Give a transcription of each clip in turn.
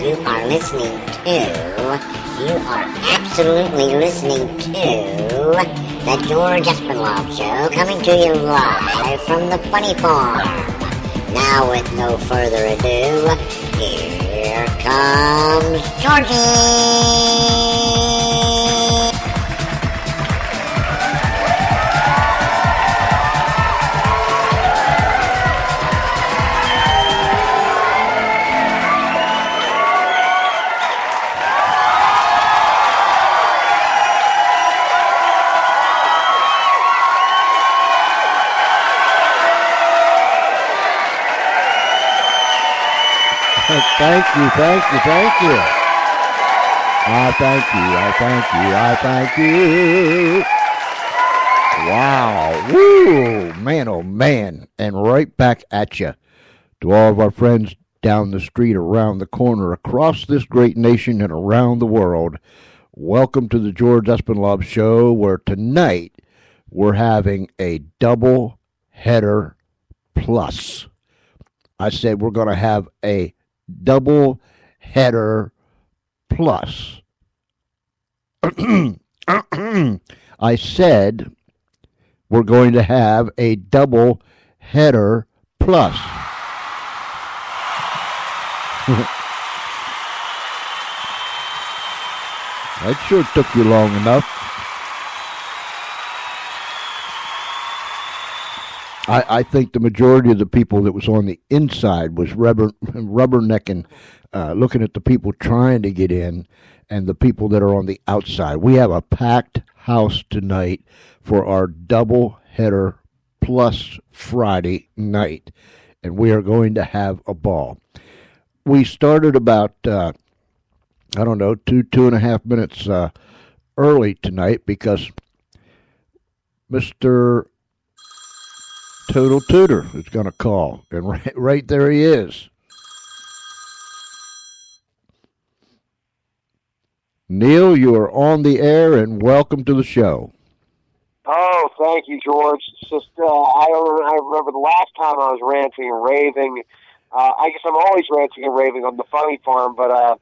You are listening to, you are absolutely listening to the George Espinlove Show, coming to you live from the Funny Farm. Now, with no further ado, here comes Georgie! Thank you. I thank you. Wow. Woo. Man, oh man. And right back at you. To all of our friends down the street, around the corner, across this great nation, and around the world, welcome to the George Espinlove Show, where tonight we're having a double header plus. I said we're going to have a double header plus. I said we're going to have a double header plus. That sure took you long enough. I think the majority of the people that was on the inside was rubbernecking, looking at the people trying to get in and the people that are on the outside. We have a packed house tonight for our double header plus Friday night, and we are going to have a ball. We started about, 2.5 minutes early tonight because Mr. Total Tutor is going to call, and right there he is. Neil, you are on the air, and welcome to the show. Oh, thank you, George. It's just, I remember the last time I was ranting and raving. I guess I'm always ranting and raving on the Funny Farm, but,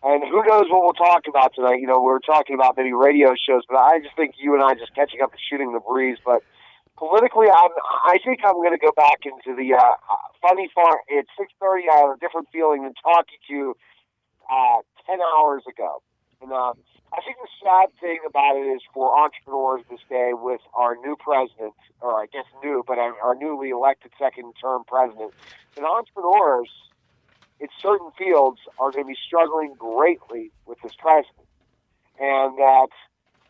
and who knows what we'll talk about tonight. You know, we're talking about maybe radio shows, but I just think you and I just catching up and shooting the breeze, but politically, I think I'm going to go back into the Funny Farm at 6:30. I have a different feeling than talking to you 10 hours ago. And I think the sad thing about it is for entrepreneurs this day with our new president, or I guess new, but our newly elected second-term president, and entrepreneurs in certain fields are going to be struggling greatly with this president. And that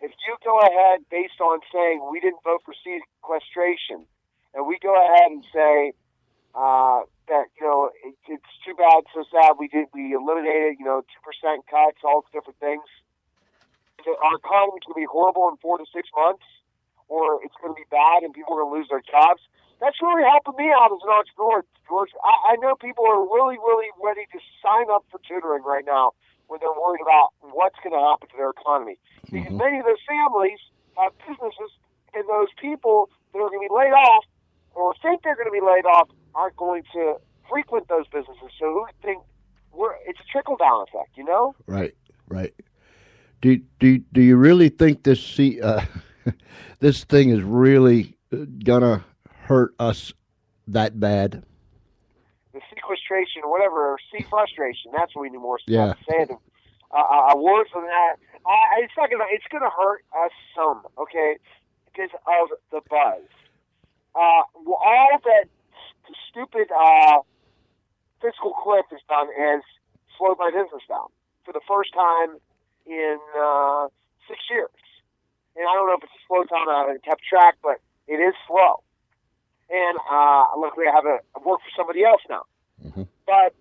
if you go ahead based on saying we didn't vote for sequestration, and we go ahead and say that, you know, it's too bad, so sad, we eliminated, 2% cuts, all these different things, our economy can be horrible in 4 to 6 months, or it's going to be bad and people are going to lose their jobs. That's really helping me out as an entrepreneur, George. I know people are really, really ready to sign up for tutoring right now when they're worried about what's going to happen to their economy. Because many of those families have businesses, and those people that are going to be laid off or think they're going to be laid off aren't going to frequent those businesses. So who think it's a trickle-down effect, you know? Right. Do you really think this this thing is really gonna hurt us that bad? The sequestration, whatever, sequestration. That's what we need more yeah. to say. A word for that. It's not gonna. It's gonna hurt us some, okay, because of the buzz. All that stupid fiscal cliff has done is slowed my business down for the first time in 6 years. And I don't know if it's a slow time. I haven't kept track, but it is slow. And luckily I work for somebody else now. Mm-hmm. But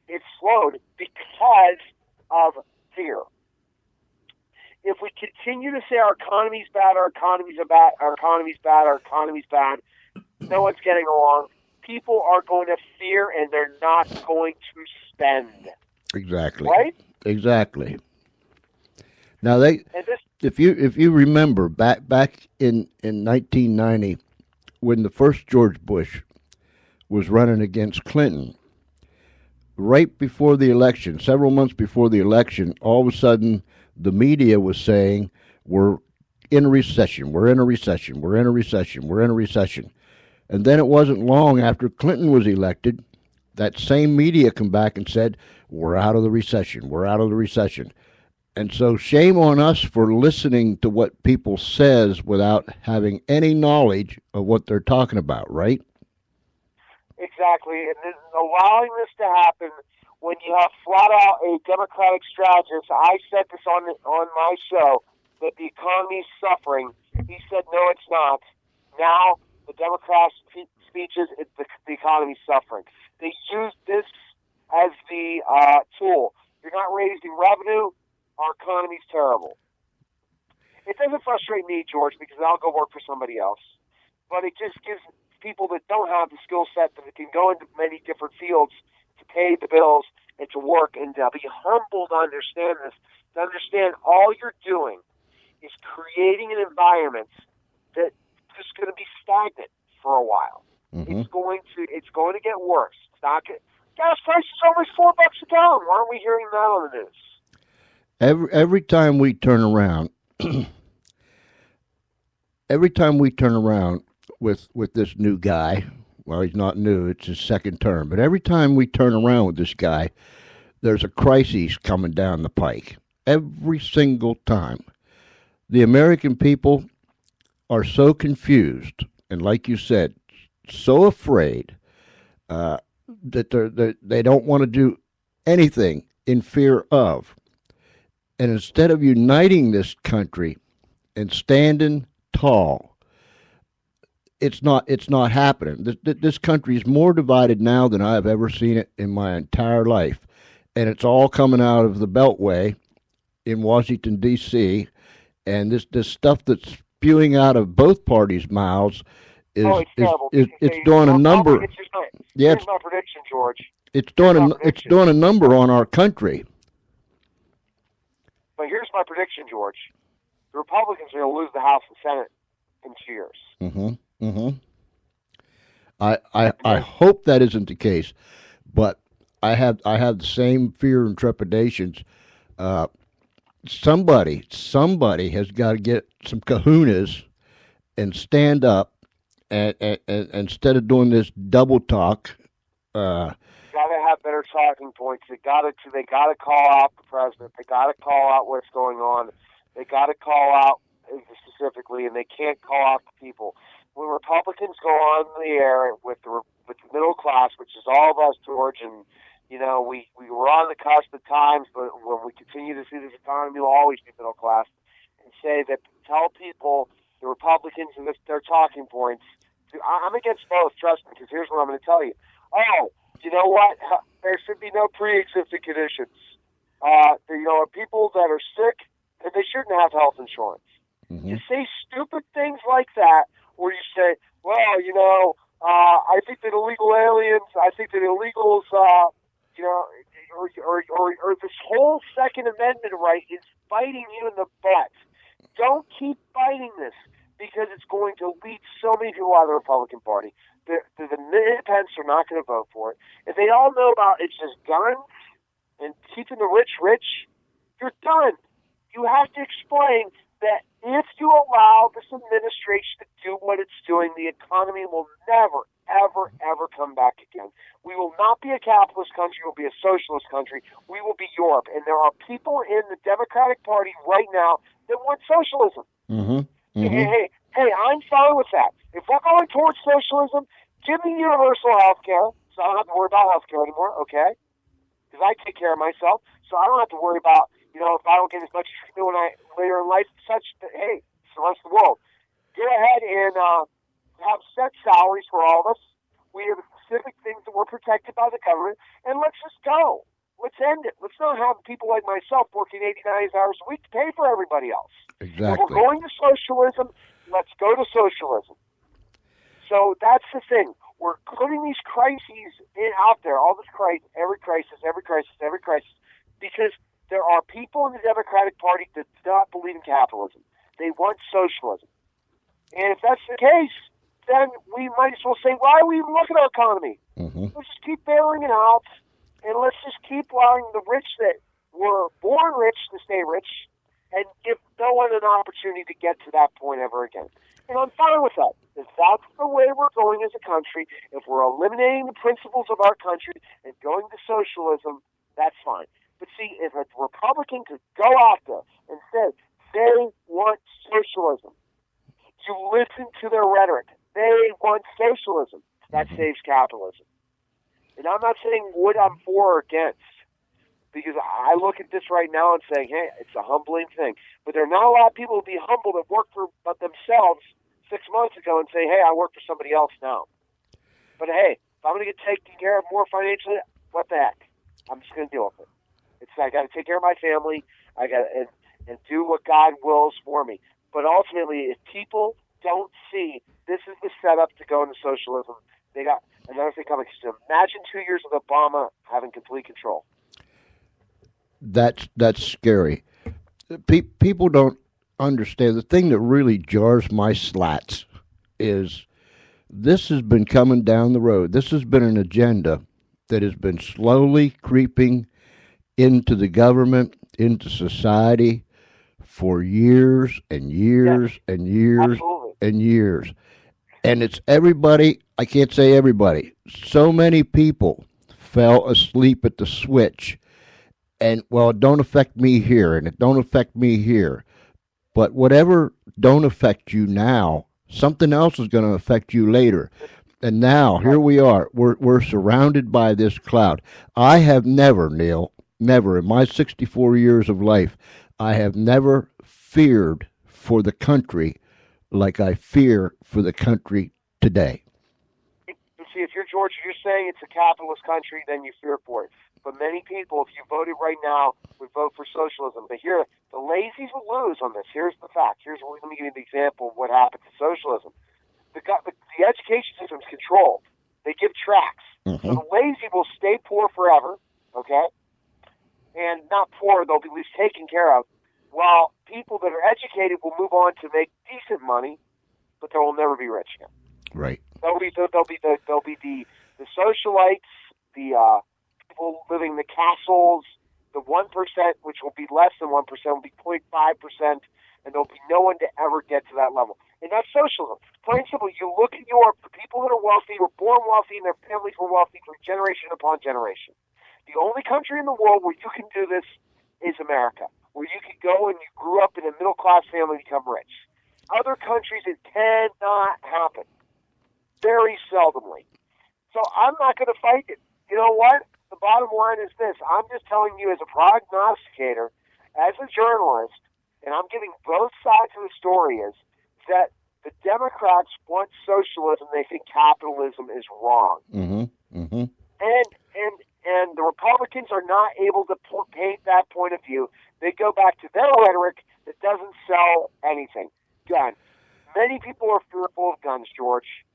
it's slowed because of fear. If we continue to say our economy's bad, our economy's bad, our economy's bad, our economy's bad, no one's getting along, people are going to fear and they're not going to spend. Exactly. Right? Exactly. Now if you remember back in 1990 when the first George Bush was running against Clinton, right before the election, several months before the election, all of a sudden the media was saying we're in a recession, we're in a recession, we're in a recession, we're in a recession. And then it wasn't long after Clinton was elected, that same media come back and said, we're out of the recession, we're out of the recession. And so shame on us for listening to what people says without having any knowledge of what they're talking about, right? Exactly, and then allowing this to happen when you have flat out a Democratic strategist. I said this on my show that the economy is suffering. He said, no, it's not. Now the Democrats' speeches, the economy is suffering. They use this as the tool. You're not raising revenue. Our economy's terrible. It doesn't frustrate me, George, because I'll go work for somebody else. But it just gives people that don't have the skill set that can go into many different fields to pay the bills and to work and to be humble to understand this, to understand all you're doing is creating an environment that's just going to be stagnant for a while. Mm-hmm. It's going to get worse. It's not good. Gas prices are almost $4 a gallon. Why aren't we hearing that on the news? Every time we turn around, with this new guy, well, he's not new, it's his second term, but every time we turn around with this guy, there's a crisis coming down the pike. Every single time. The American people are so confused, and like you said, so afraid that they don't want to do anything in fear of. And instead of uniting this country and standing tall, it's not happening. This country is more divided now than I've ever seen it in my entire life, and it's all coming out of the Beltway in Washington D.C. And this stuff that's spewing out of both parties' mouths is doing a number. Here's my prediction, George. It's doing a number on our country. But here's my prediction, George. The Republicans are going to lose the House and Senate in 2 years. Mm-hmm. Mm-hmm. I hope that isn't the case, but I have the same fear and trepidations. Somebody has got to get some kahunas and stand up, and instead of doing this double talk. Got to have better talking points. They got to call out the president. They got to call out what's going on. They got to call out specifically, and they can't call out the people. When Republicans go on the air with the middle class, which is all of us, George, and we were on the cusp of times, but when we continue to see this economy, will always be middle class, and say that, tell people, the Republicans and their talking points. I'm against both, trust me, because here's what I'm going to tell you. Oh, you know what? There should be no pre-existing conditions. People that are sick, they shouldn't have health insurance. Mm-hmm. You say stupid things like that, where you say, well, I think that illegal aliens, I think that illegals, or this whole Second Amendment right is biting you in the butt. Don't keep fighting this, because it's going to lead so many people out of the Republican Party. The independents are not going to vote for it. If they all know about it's just guns and keeping the rich, you're done. You have to explain that if you allow this administration to do what it's doing, the economy will never, ever, ever come back again. We will not be a capitalist country. We'll be a socialist country. We will be Europe. And there are people in the Democratic Party right now that want socialism. Mm-hmm. Mm-hmm. Hey, I'm fine with that. If we're going towards socialism, give me universal health care, so I don't have to worry about health care anymore, okay? Because I take care of myself, so I don't have to worry about, if I don't get as much treatment later in life, such that, hey, it's the rest of the world. Go ahead and have set salaries for all of us. We have specific things that we're protected by the government, and let's just go. Let's end it. Let's not have people like myself working 89 hours a week to pay for everybody else. Exactly. If we're going to socialism, let's go to socialism. So that's the thing. We're putting these crises out there, all this crisis, every crisis, because there are people in the Democratic Party that do not believe in capitalism. They want socialism. And if that's the case, then we might as well say, why are we even looking at our economy? Mm-hmm. Let's just keep bailing it out. And let's just keep allowing the rich that were born rich to stay rich and give no one an opportunity to get to that point ever again. And I'm fine with that. If that's the way we're going as a country, if we're eliminating the principles of our country and going to socialism, that's fine. But see, if a Republican could go out there and say they want socialism, you listen to their rhetoric. They want socialism. That saves capitalism. And I'm not saying what I'm for or against, because I look at this right now and saying, hey, it's a humbling thing. But there are not a lot of people who be humble that work for themselves 6 months ago and say, hey, I work for somebody else now. But hey, if I'm going to get taken care of more financially, what the heck? I'm just going to deal with it. I got to take care of my family. I got and do what God wills for me. But ultimately, if people don't see this is the setup to go into socialism, they got another thing coming. So imagine 2 years of Obama having complete control. That's scary. People don't understand. The thing that really jars my slats is this has been coming down the road. This has been an agenda that has been slowly creeping into the government, into society for years and years and years and years. And it's everybody, I can't say everybody, so many people fell asleep at the switch. And, well, it don't affect me here, and it don't affect me here. But whatever don't affect you now, something else is going to affect you later. And now, here we are. We're surrounded by this cloud. I have never, Neil, never, in my 64 years of life, I have never feared for the country like I fear for the country today. See, if you're George, you're saying it's a capitalist country, then you fear for it. But many people, if you voted right now, would vote for socialism. But here, the lazies will lose on this. Here's the fact. Let me give you the example of what happened to socialism. The education system is controlled. They give tracts. So the lazy will stay poor forever, okay? And not poor, they'll be at least taken care of. While people that are educated will move on to make decent money, but they will never be rich again. Right. They'll be the socialites, the people living in the castles, the 1%, which will be less than 1%, will be 0.5%, and there'll be no one to ever get to that level. And that's socialism. Plain and simple, you look at the people that are wealthy, were born wealthy, and their families were wealthy for generation upon generation. The only country in the world where you can do this is America, where you can go and you grew up in a middle-class family and become rich. Other countries, it cannot happen. Very seldomly. So I'm not going to fight it. You know what? The bottom line is this. I'm just telling you as a prognosticator, as a journalist, and I'm giving both sides of the story, is that the Democrats want socialism. They think capitalism is wrong. And the Republicans are not able to paint that point of view. They go back to their rhetoric that doesn't sell anything. Gun. Many people are fearful of guns, George.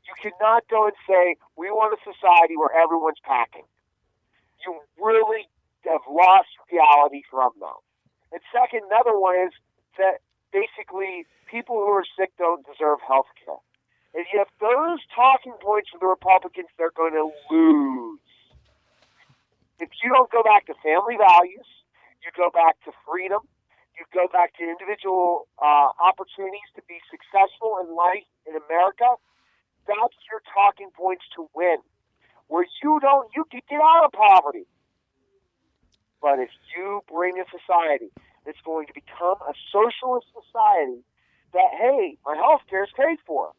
You cannot go and say, we want a society where everyone's packing. You really have lost reality from that. And second, another one is that basically people who are sick don't deserve health care. And if those talking points for the Republicans, they're going to lose. If you don't go back to family values, you go back to freedom, you go back to individual opportunities to be successful in life in America, that's your talking points to win. Where you can get out of poverty. But if you bring a society that's going to become a socialist society, that, hey, my health care is paid for.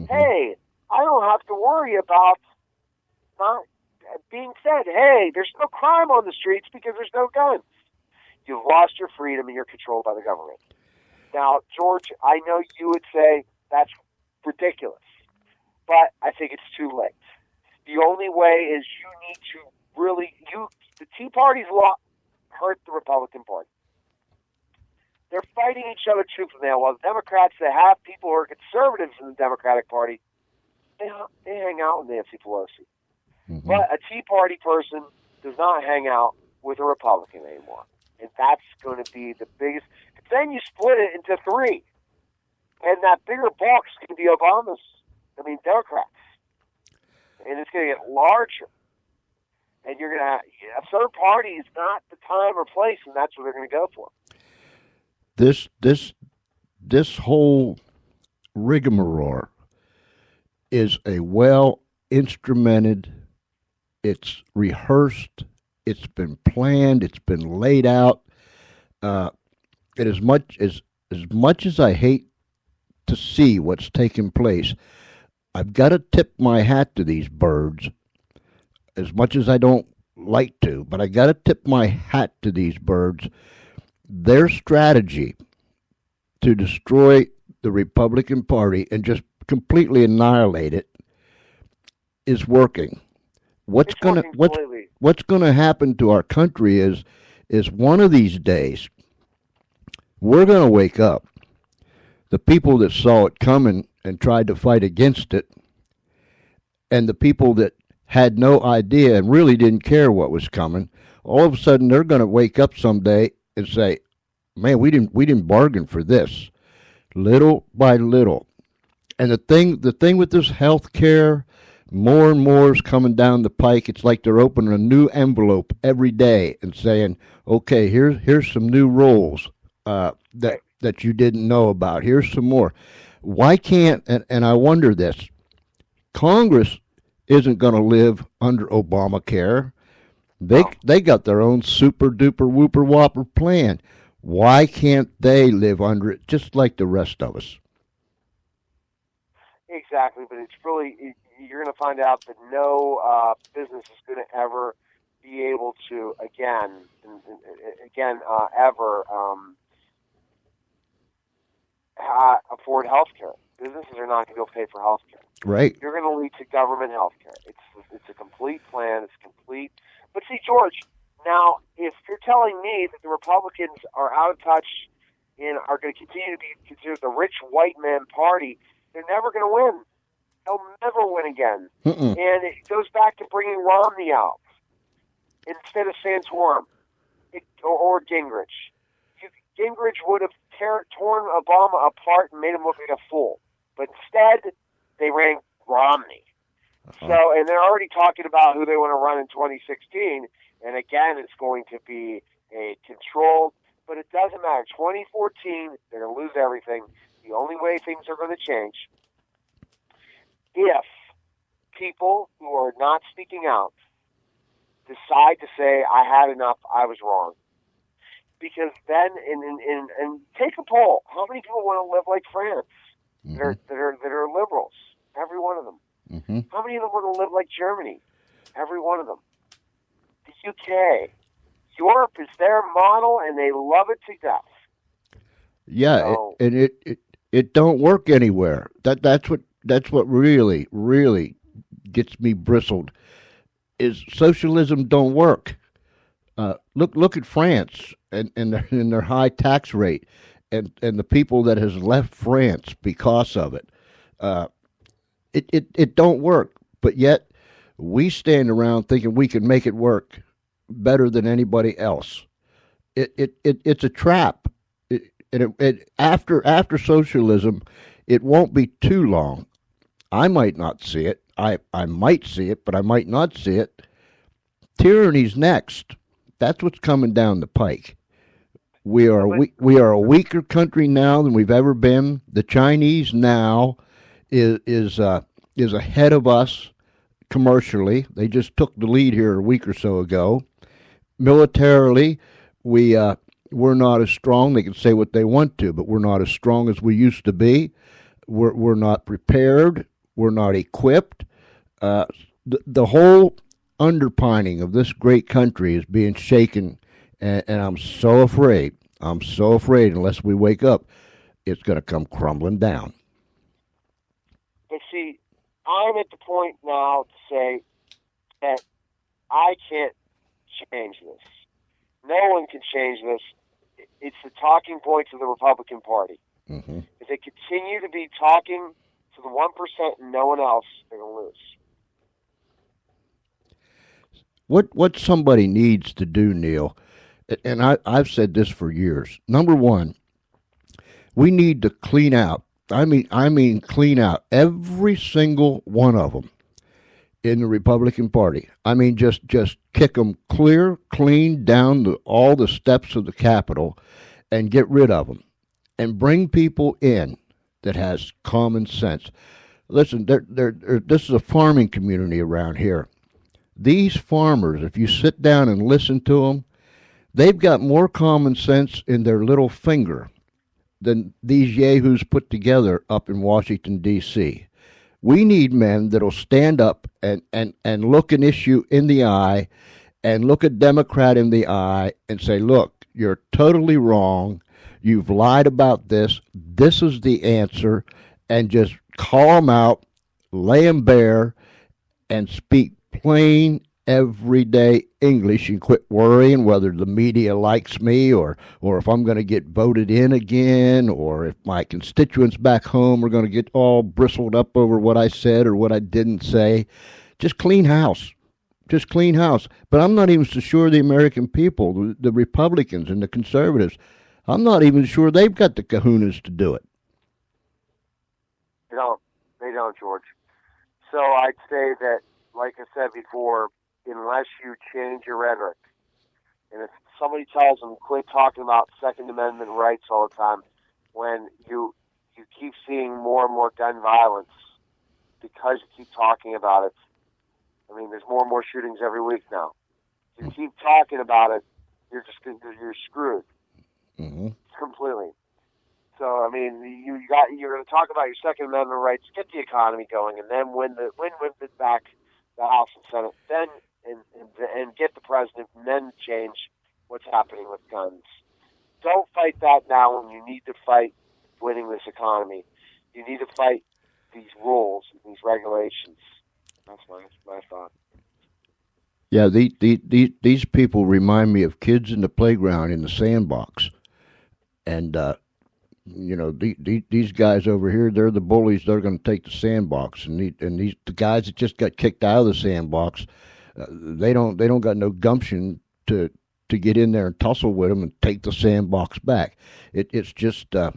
Hey, I don't have to worry about not being fed. Hey, there's no crime on the streets because there's no guns. You've lost your freedom and you're controlled by the government. Now, George, I know you would say that's ridiculous, but I think it's too late. The only way is you need to the Tea Party's law hurt the Republican Party. They're fighting each other tooth and nail. While the Democrats that have people who are conservatives in the Democratic Party, they hang out with Nancy Pelosi. But a Tea Party person does not hang out with a Republican anymore. And that's going to be the biggest. Then you split it into three. And that bigger box can be Democrats. And it's going to get larger. and you're going to a third party is not the time or place, and that's what they're going to go for. This whole rigmarole is a well instrumented. It's rehearsed. It's been planned. It's been laid out. And as much as I hate to see what's taking place, I've got to tip my hat to these birds. As much as I don't like to, but I got to tip my hat to these birds. Their strategy to destroy the Republican Party and just completely annihilate it is working. What's gonna happen to our country is one of these days we're gonna wake up. The people that saw it coming and tried to fight against it, and the people that had no idea and really didn't care what was coming, all of a sudden they're going to wake up someday and say, "Man, we didn't bargain for this." Little by little, and the thing with this health care, more and more is coming down the pike. It's like they're opening a new envelope every day and saying, "Okay, here's some new rules that you didn't know about. Here's some more." Why can't, and I wonder this, Congress isn't going to live under Obamacare. They got their own super duper whooper whopper plan. Why can't they live under it just like the rest of us? Exactly, but it's really, you're going to find out that no business is going to ever be able to ever afford health care. Businesses are not going to go pay for health care. Right. You're going to lead to government health care. It's a complete plan. It's complete. But see, George, now if you're telling me that the Republicans are out of touch and are going to continue to be considered the rich white man party, they're never going to win. They'll never win again. Mm-mm. And it goes back to bringing Romney out instead of Santorum or Gingrich. Gingrich would have torn Obama apart and made him look like a fool. But instead, they ran Romney. So, and they're already talking about who they want to run in 2016. And again, it's going to be a controlled, but it doesn't matter. 2014, they're going to lose everything. The only way things are going to change if people who are not speaking out decide to say, "I had enough, I was wrong." Because then, and take a poll. How many people want to live like France? Mm-hmm. that are liberals? Every one of them. Mm-hmm. How many of them want to live like Germany? Every one of them. The UK, Europe is their model, and they love it to death. Yeah, so, and it don't work anywhere. That's what really gets me bristled. Is socialism don't work. Look at France and their high tax rate, and the people that has left France because of it. It don't work, but yet we stand around thinking we can make it work better than anybody else. It's a trap. After socialism, it won't be too long. I might not see it. I might see it, but I might not see it. Tyranny's next. That's what's coming down the pike. We are a weaker country now than we've ever been. The Chinese now is ahead of us commercially. They just took the lead here a week or so ago. Militarily, we're not as strong. They can say what they want to, but we're not as strong as we used to be. We're not prepared. We're not equipped. The whole underpinning of this great country is being shaken, and I'm so afraid. I'm so afraid unless we wake up, it's going to come crumbling down. But see, I'm at the point now to say that I can't change this. No one can change this. It's the talking points of the Republican Party. Mm-hmm. If they continue to be talking to the 1% and no one else, they're going to lose. What somebody needs to do, Neil, and I've said this for years. Number one, we need to clean out. I mean, clean out every single one of them. in the Republican Party. I mean, just kick them clean down all the steps of the Capitol and get rid of them and bring people in that has common sense. Listen, this is a farming community around here. These farmers, if you sit down and listen to them, they've got more common sense in their little finger than these yahoos put together up in Washington, D.C. We need men that'll stand up and look an issue in the eye and look a Democrat in the eye and say, look, you're totally wrong. You've lied about this. This is the answer. And just call them out, lay them bare, and speak plain, everyday English and quit worrying whether the media likes me or if I'm going to get voted in again or if my constituents back home are going to get all bristled up over what I said or what I didn't say. Just clean house. Just clean house. But I'm not even so sure the American people, the Republicans and the conservatives, I'm not even sure they've got the kahunas to do it. They don't, George. So I'd say that, like I said before, unless you change your rhetoric, and if somebody tells them quit talking about Second Amendment rights all the time, when you keep seeing more and more gun violence because you keep talking about it. I mean, there's more and more shootings every week now. If you keep talking about it, you're screwed completely. So I mean, you're going to talk about your Second Amendment rights, get the economy going, and then win back the House and Senate, then and get the president, and then change what's happening with guns. Don't fight that now when you need to fight winning this economy. You need to fight these rules, these regulations. That's my thought. Yeah, these people remind me of kids in the playground in the sandbox, and these guys over here, they're the bullies. They're going to take the sandbox, and the guys that just got kicked out of the sandbox, they don't got no gumption to get in there and tussle with them and take the sandbox back. It's just I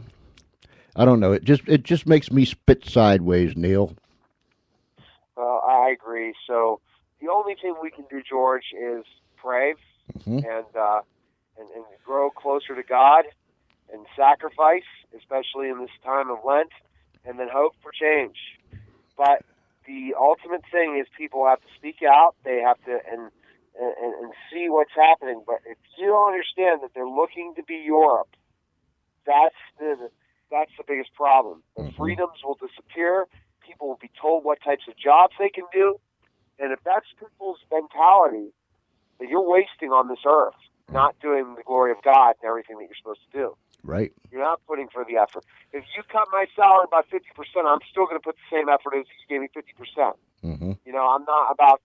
don't know. It just makes me spit sideways, Neil. I agree. So the only thing we can do, George, is pray and grow closer to God and sacrifice, especially in this time of Lent, and then hope for change. But the ultimate thing is people have to speak out. They have to and see what's happening. But if you don't understand that they're looking to be Europe, that's the biggest problem. The freedoms will disappear. People will be told what types of jobs they can do. And if that's people's mentality, then you're wasting on this earth, not doing the glory of God and everything that you're supposed to do. Right. You're not putting for the effort. If you cut my salary by 50%, I'm still going to put the same effort as you gave me 50%. I'm not about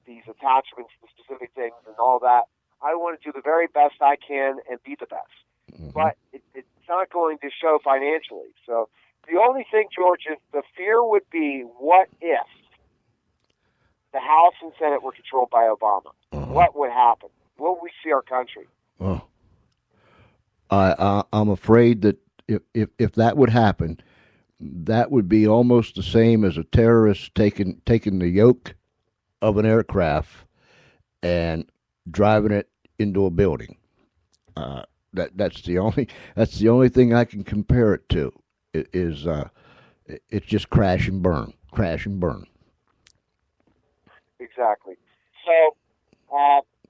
these attachments to specific things and all that. I want to do the very best I can and be the best. But it's not going to show financially. So the only thing, George, is the fear would be, what if the House and Senate were controlled by Obama? What would happen? What would we see our country? Well, I'm afraid that if that would happen, that would be almost the same as a terrorist taking the yoke of an aircraft and driving it into a building. That's the only thing I can compare it to. It's just crash and burn. Exactly. So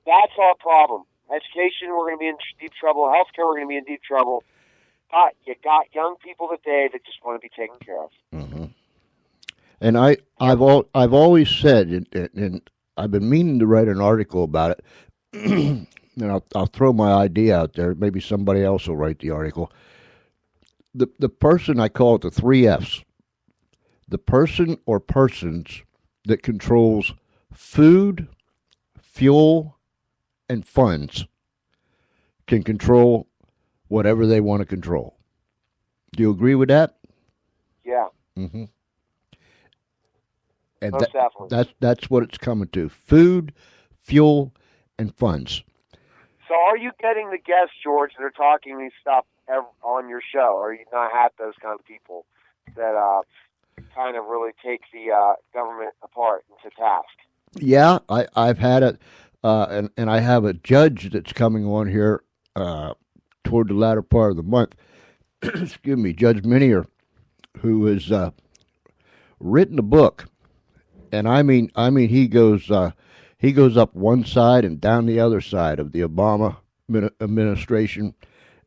that's our problem. Education, we're going to be in deep trouble. Healthcare, we're going to be in deep trouble. But you got young people today that just want to be taken care of. And I've always said, and I've been meaning to write an article about it. And I'll throw my idea out there. Maybe somebody else will write the article. The person, I call it the 3 F's. The person or persons that controls food, fuel, and funds can control whatever they want to control. Do you agree with that? Yeah. And most definitely. That's what it's coming to: food, fuel, and funds. So are you getting the guests, George, that are talking these stuff on your show? Or are you not had those kind of people that kind of really take the government apart and to task. Yeah, I've had it, and I have a judge that's coming on here toward the latter part of the month. Excuse me, Judge Minier, who has written a book, and he goes up one side and down the other side of the Obama administration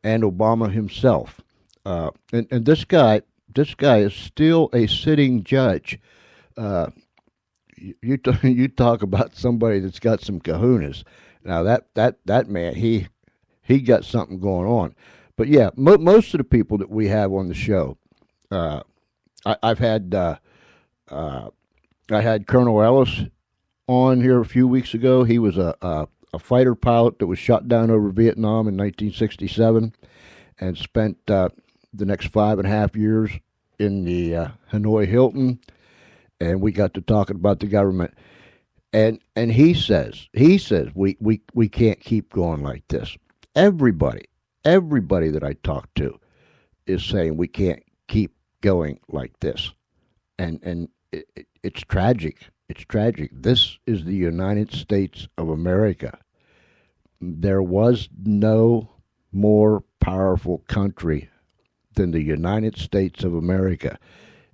and Obama himself. And this guy is still a sitting judge. Uh, you talk about somebody that's got some kahunas. Now that man, he got something going on. But yeah, most of the people that we have on the show, uh, I've had uh, I had Colonel Ellis on here a few weeks ago. He was a fighter pilot that was shot down over Vietnam in 1967 and spent the next 5.5 years in the Hanoi Hilton. And we got to talking about the government. And he says we can't keep going like this. Everybody that I talk to is saying we can't keep going like this. And it's tragic. It's tragic. This is the United States of America. There was no more powerful country than the United States of America.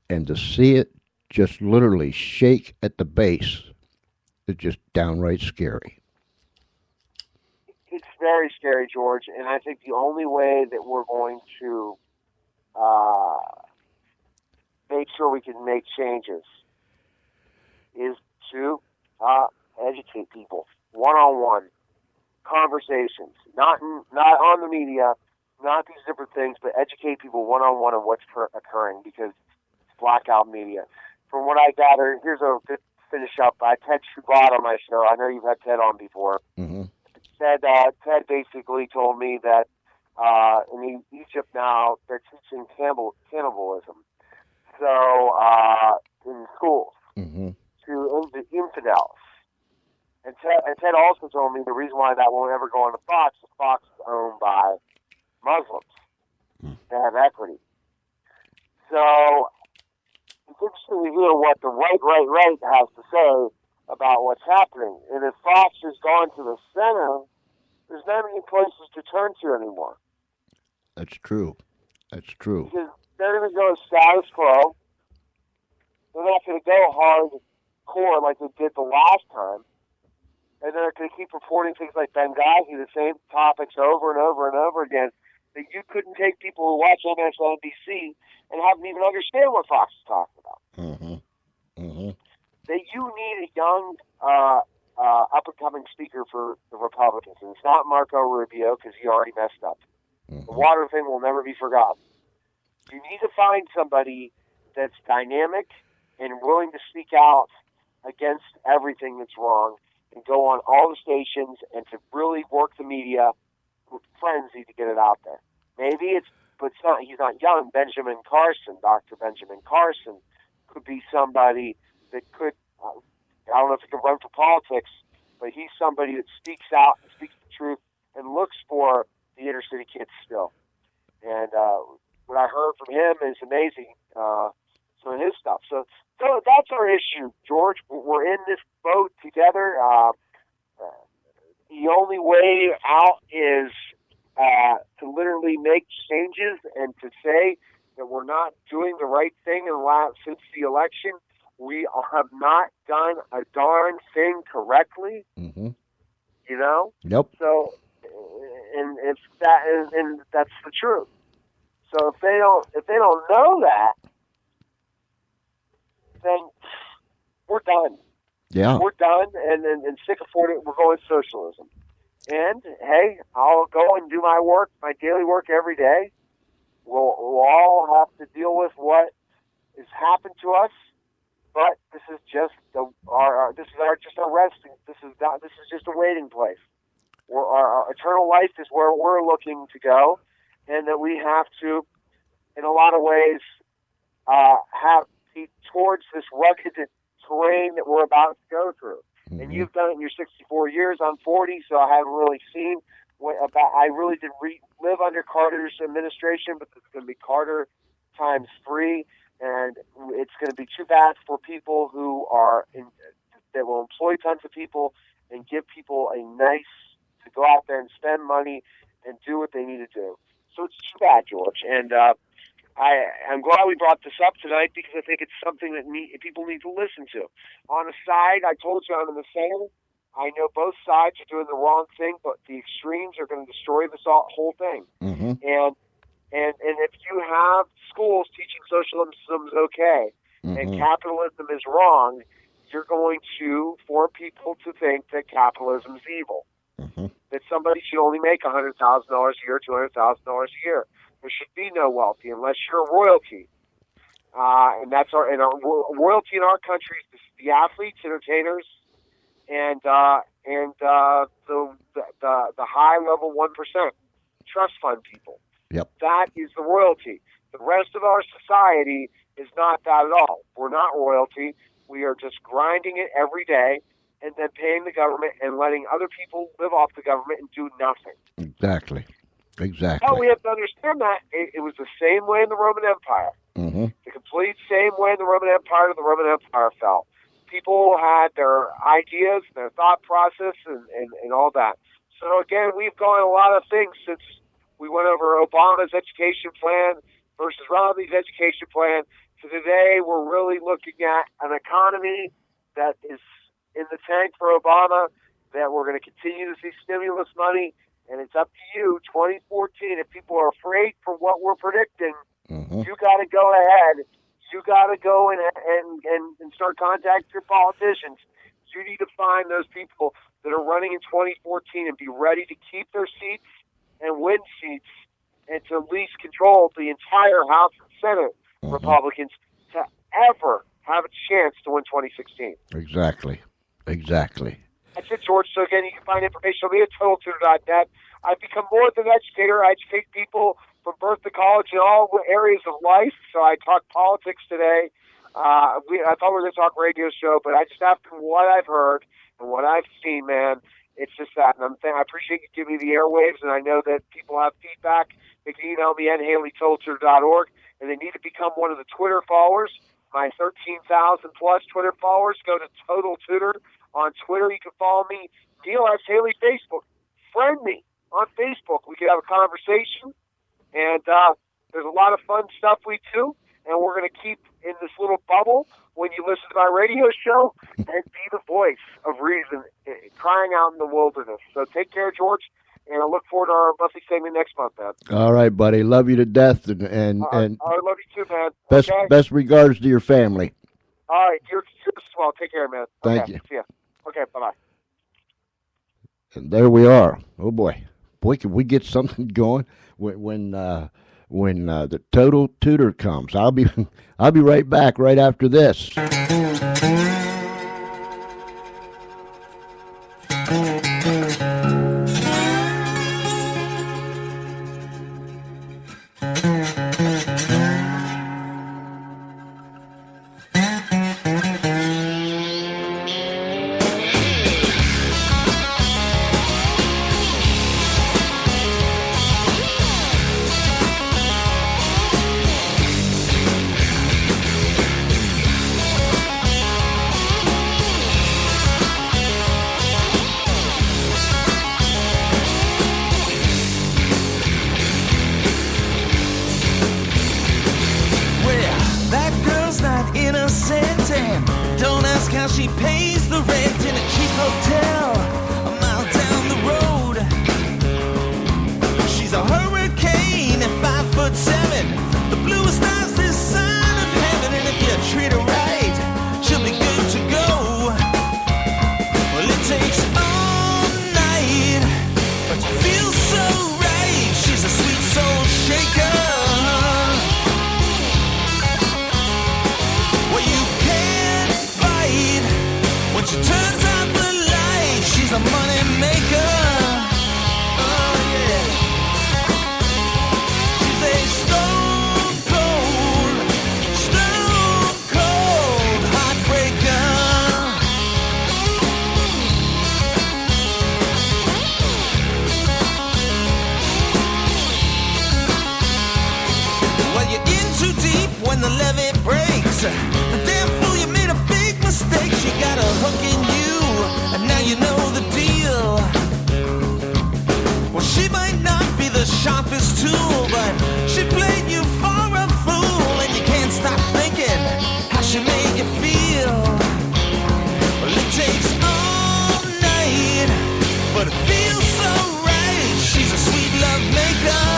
And to see it just literally shake at the base is just downright scary. It's very scary, George, and I think the only way that we're going to uh, make sure we can make changes is to educate people one-on-one conversations, not on the media, not these different things, but educate people one-on-one on what's occurring because it's blackout media. From what I gather, here's a good finish up. I had Ted Shubat on my show. I know you've had Ted on before. Mm-hmm. Ted basically told me that in Egypt now they're teaching cannibalism. So in schools Mm-hmm. to infidels. And Ted also told me the reason why that won't ever go on the Fox is Fox is owned by Muslims. They have equity. So it's interesting to hear what the right has to say about what's happening. And if Fox has gone to the center, there's not many places to turn to anymore. That's true. That's true. Because they're going to go status quo. They're not going to go hardcore like they did the last time. And they're going to keep reporting things like Benghazi, the same topics over and over and over again. That you couldn't take people who watch MSNBC and have them even understand what Fox is talking about. Mm-hmm. Mm-hmm. That you need a young, up-and-coming speaker for the Republicans. And it's not Marco Rubio because he already messed up. Mm-hmm. The water thing will never be forgotten. You need to find somebody that's dynamic and willing to speak out against everything that's wrong and go on all the stations and to really work the media with frenzy to get it out there. Maybe it's, but it's not, he's not young. Benjamin Carson, Dr. Benjamin Carson, could be somebody that could, I don't know if he can run for politics, but he's somebody that speaks out and speaks the truth and looks for the inner city kids still. And what I heard from him is amazing, some of his stuff. So that's our issue, George. We're in this boat together. The only way out is to literally make changes and to say that we're not doing the right thing since the election. We have not done a darn thing correctly. Mm-hmm. You know? Yep. So, and it's that, and that's the truth. So if they don't know that, then we're done. Yeah. We're done and sick of it. We're going socialism. And hey, I'll go and do my work, my daily work every day. We'll all have to deal with what has happened to us, but this is just our resting. This is just a waiting place. Our eternal life is where we're looking to go, and that we have to, in a lot of ways, have be towards this rugged terrain that we're about to go through. Mm-hmm. And you've done it in your 64 years. I'm 40, so I haven't really seen I really did live under Carter's administration, but it's going to be Carter times 3. and it's going to be too bad for people who that will employ tons of people and give people a nice to go out there and spend money and do what they need to do. So it's too bad, George. And I'm glad we brought this up tonight because I think it's something that people need to listen to. On the side, I told you I'm in the center. I know both sides are doing the wrong thing, but the extremes are going to destroy this whole thing. Mm-hmm. And if you have schools teaching socialism is okay and capitalism is wrong, you're going to form people to think that capitalism is evil. That somebody should only make $100,000 a year, $200,000 a year. There should be no wealthy unless you're royalty. And that's our royalty in our country is the athletes, entertainers, and the high level 1% trust fund people. Yep. That is the royalty. The rest of our society is not that at all. We're not royalty. We are just grinding it every day and then paying the government and letting other people live off the government and do nothing. Exactly. Oh, we have to understand that. It was the same way in the Roman Empire. The complete same way the Roman Empire fell. People had their ideas, their thought process, and all that. So, again, we've gone a lot of things since we went over Obama's education plan versus Romney's education plan. So today we're really looking at an economy that is in the tank for Obama, that we're going to continue to see stimulus money, and it's up to you, 2014. If people are afraid for what we're predicting, you got to go ahead. You got to go and start contacting your politicians. You need to find those people that are running in 2014 and be ready to keep their seats and win seats and to at least control the entire House and Senate Republicans to ever have a chance to win 2016. Exactly. That's it, George. So again, you can find information on me at TotalTutor.net. I've become more than an educator. I educate people from birth to college in all areas of life. So I talk politics today. I thought we were going to talk radio show, but I just after what I've heard and what I've seen, man, it's just that. And I appreciate you giving me the airwaves, and I know that people have feedback. They can email me at HaleyTotalTutor.org, and they need to become one of the Twitter followers. My 13,000 plus Twitter followers. Go to Total Tutor on Twitter. You can follow me. Neil S. Haley Facebook. Friend me on Facebook. We can have a conversation, and there's a lot of fun stuff we do, and we're going to keep in this little bubble when you listen to my radio show and be the voice of reason crying out in the wilderness. So take care, George, and I look forward to our monthly segment next month, man. All right, buddy. Love you to death, and I love you too, man. Best regards to your family. All right, you as well. Take care, man. Thank you. See ya. Okay, bye-bye. And there we are. Oh boy, can we get something going when the Total Tutor comes? I'll be right back right after this. the levee breaks. Damn fool, you made a big mistake. She got a hook in you, and now you know the deal. Well, she might not be the sharpest tool, but she played you for a fool, and you can't stop thinking how she made you feel. Well, it takes all night, but it feels so right. She's a sweet love maker.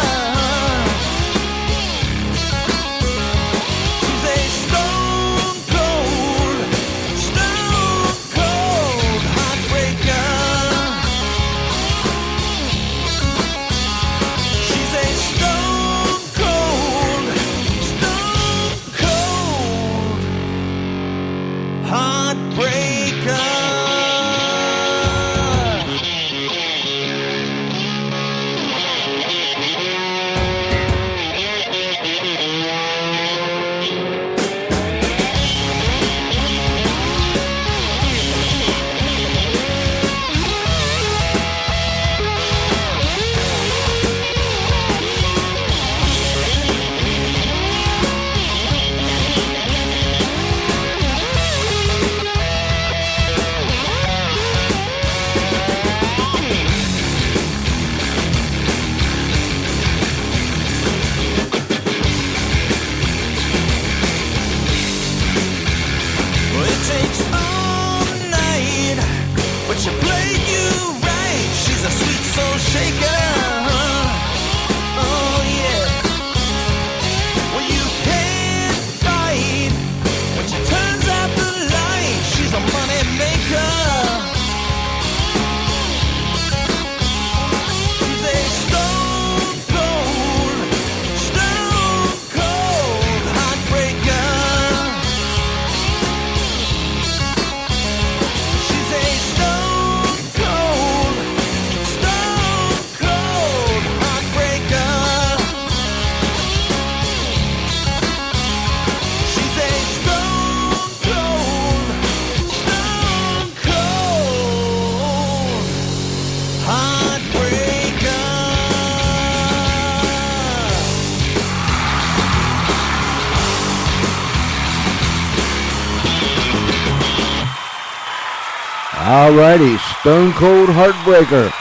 Alrighty, Stone Cold Heartbreaker.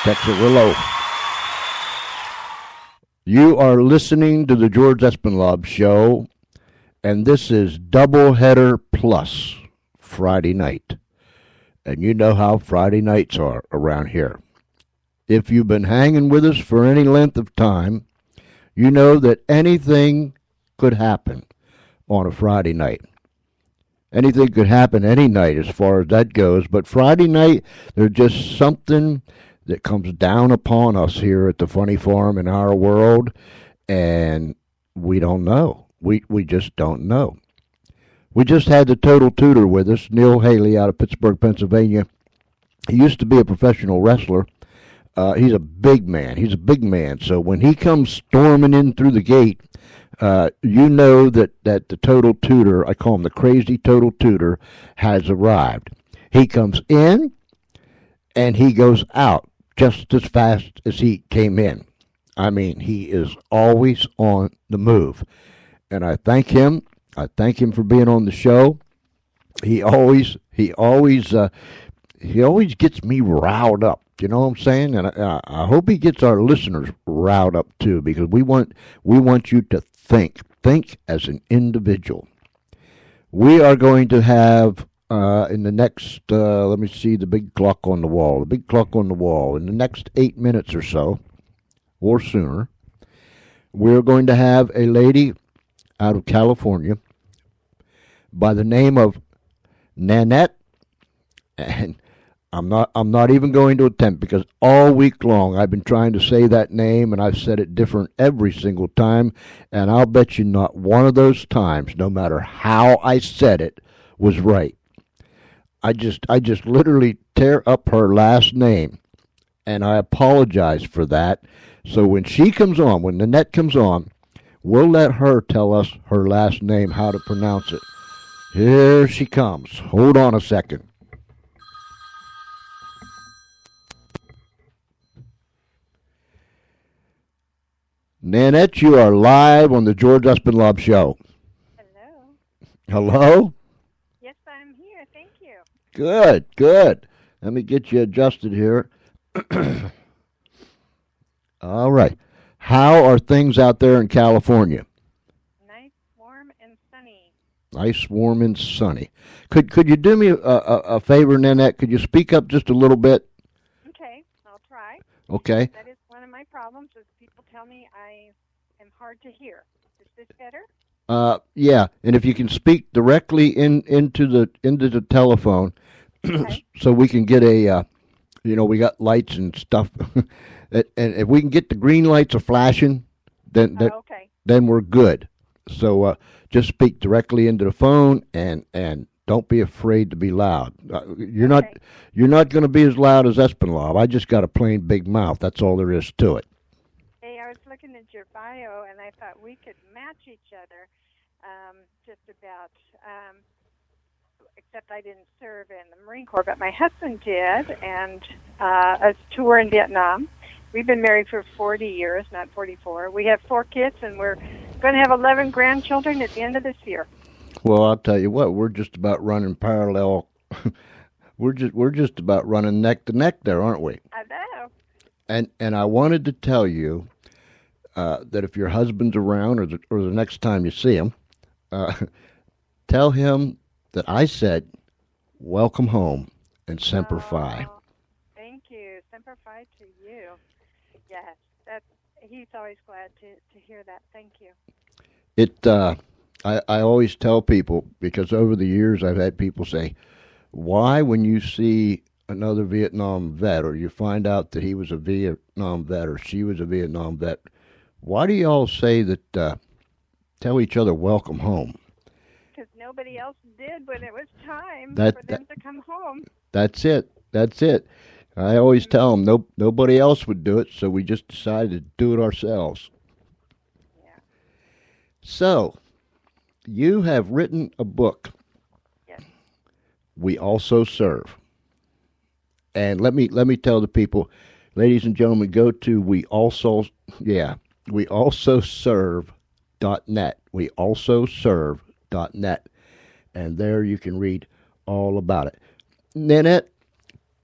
Texas Willow. You are listening to the George Espinlab Show, and this is Doubleheader Plus Friday night. And you know how Friday nights are around here. If you've been hanging with us for any length of time, you know that anything could happen on a Friday night. Anything could happen any night as far as that goes, but Friday night, there's just something that comes down upon us here at the Funny Farm in our world, and we don't know. We just don't know. We just had the Total Tutor with us, Neil Haley out of Pittsburgh, Pennsylvania. He used to be a professional wrestler. He's a big man. He's a big man. So when he comes storming in through the gate, you know that the Total Tutor, I call him the Crazy Total Tutor, has arrived. He comes in, and he goes out just as fast as he came in. I mean, he is always on the move. And I thank him. I thank him for being on the show. He always gets me riled up. You know what I'm saying? And I hope he gets our listeners riled up too, because we want you to think as an individual. We are going to have in the next, let me see the big clock on the wall. The big clock on the wall. In the next 8 minutes or so, or sooner, we're going to have a lady out of California by the name of Nanette, and I'm not even going to attempt, because all week long I've been trying to say that name, and I've said it different every single time, and I'll bet you not one of those times, no matter how I said it, was right. I just literally tear up her last name, and I apologize for that. So when she comes on, when Nanette comes on, we'll let her tell us her last name, how to pronounce it. Here she comes. Hold on a second. Nanette, you are live on the George Espinlab Show. Hello? Yes, I'm here. Thank you. Good, good. Let me get you adjusted here. All right. How are things out there in California? Nice, warm, and sunny. Nice, warm, and sunny. Could you do me a favor, Nanette? Could you speak up just a little bit? Okay, I'll try. Okay. That is one of my problems is people tell me I am hard to hear. Is this better? Yeah, and if you can speak directly into the telephone, Okay. so we can get a we got lights and stuff, and if we can get the green lights are flashing, Okay. then we're good. So just speak directly into the phone and don't be afraid to be loud. You're not going to be as loud as Espinlov. I just got a plain big mouth. That's all there is to it. Hey, I was looking at your bio, and I thought we could match each other just about, except I didn't serve in the Marine Corps, but my husband did, and a tour in Vietnam. We've been married for 40 years, not 44. We have 4 kids, and we're going to have 11 grandchildren at the end of this year. Well, I'll tell you what, we're just about running parallel. we're just about running neck to neck there, aren't we? I know. And I wanted to tell you that if your husband's around or the next time you see him, tell him that I said, welcome home and Semper Fi. Thank you. Semper Fi to you. Yes, he's always glad to hear that. Thank you. I always tell people, because over the years I've had people say, why when you see another Vietnam vet or you find out that he was a Vietnam vet or she was a Vietnam vet, why do you all say that, tell each other welcome home? Because nobody else did when it was time for them to come home. That's it. I always tell them nobody else would do it, so we just decided to do it ourselves. Yeah. So, you have written a book. Yes. We Also Serve. And let me tell the people, ladies and gentlemen, go to wealsoserve.net. wealsoserve.net. And there you can read all about it. Nanette,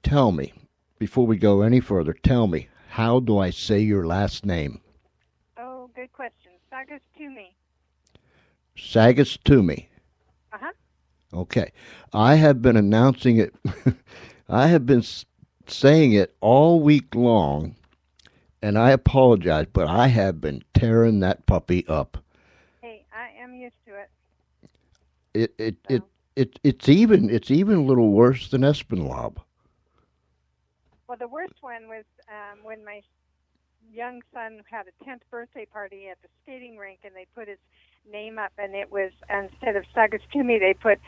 tell me, before we go any further, tell me, how do I say your last name? Oh, good question. Sagastume. Sagastume. Uh-huh. Okay. I have been announcing it. I have been saying it all week long, and I apologize, but I have been tearing that puppy up. Hey, I am used to it. It's even a little worse than Espinlov. Well, the worst one was when my young son had a 10th birthday party at the skating rink, and they put his name up, and it was, instead of Sagastume, they put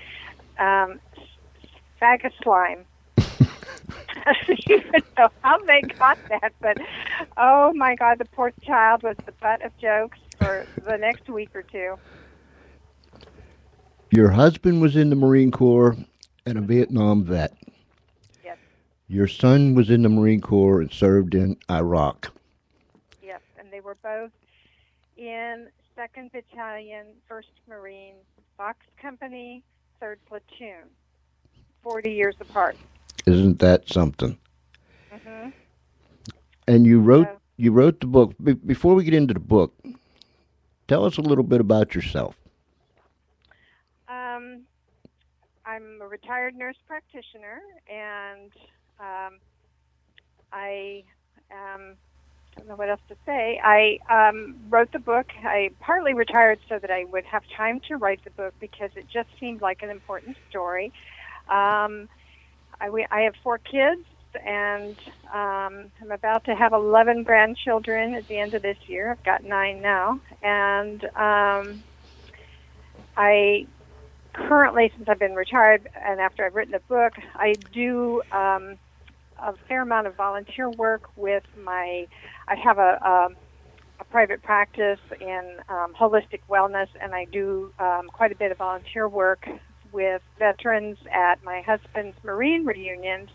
Sagaslime. I don't even know how they got that, but oh my God, the poor child was the butt of jokes for the next week or two. Your husband was in the Marine Corps and a Vietnam vet. Yes. Your son was in the Marine Corps and served in Iraq. Yes, and they were both in 2nd Battalion, 1st Marine, Fox Company, 3rd Platoon, 40 years apart. Isn't that something? Mm-hmm. And you wrote the book. Before we get into the book, tell us a little bit about yourself. I'm a retired nurse practitioner, and I don't know what else to say. I wrote the book. I partly retired so that I would have time to write the book because it just seemed like an important story. I have 4 kids, and I'm about to have 11 grandchildren at the end of this year. I've got 9 now, and I currently, since I've been retired and after I've written the book, I do a fair amount of volunteer work with I have a private practice in holistic wellness, and I do quite a bit of volunteer work with veterans at my husband's Marine reunions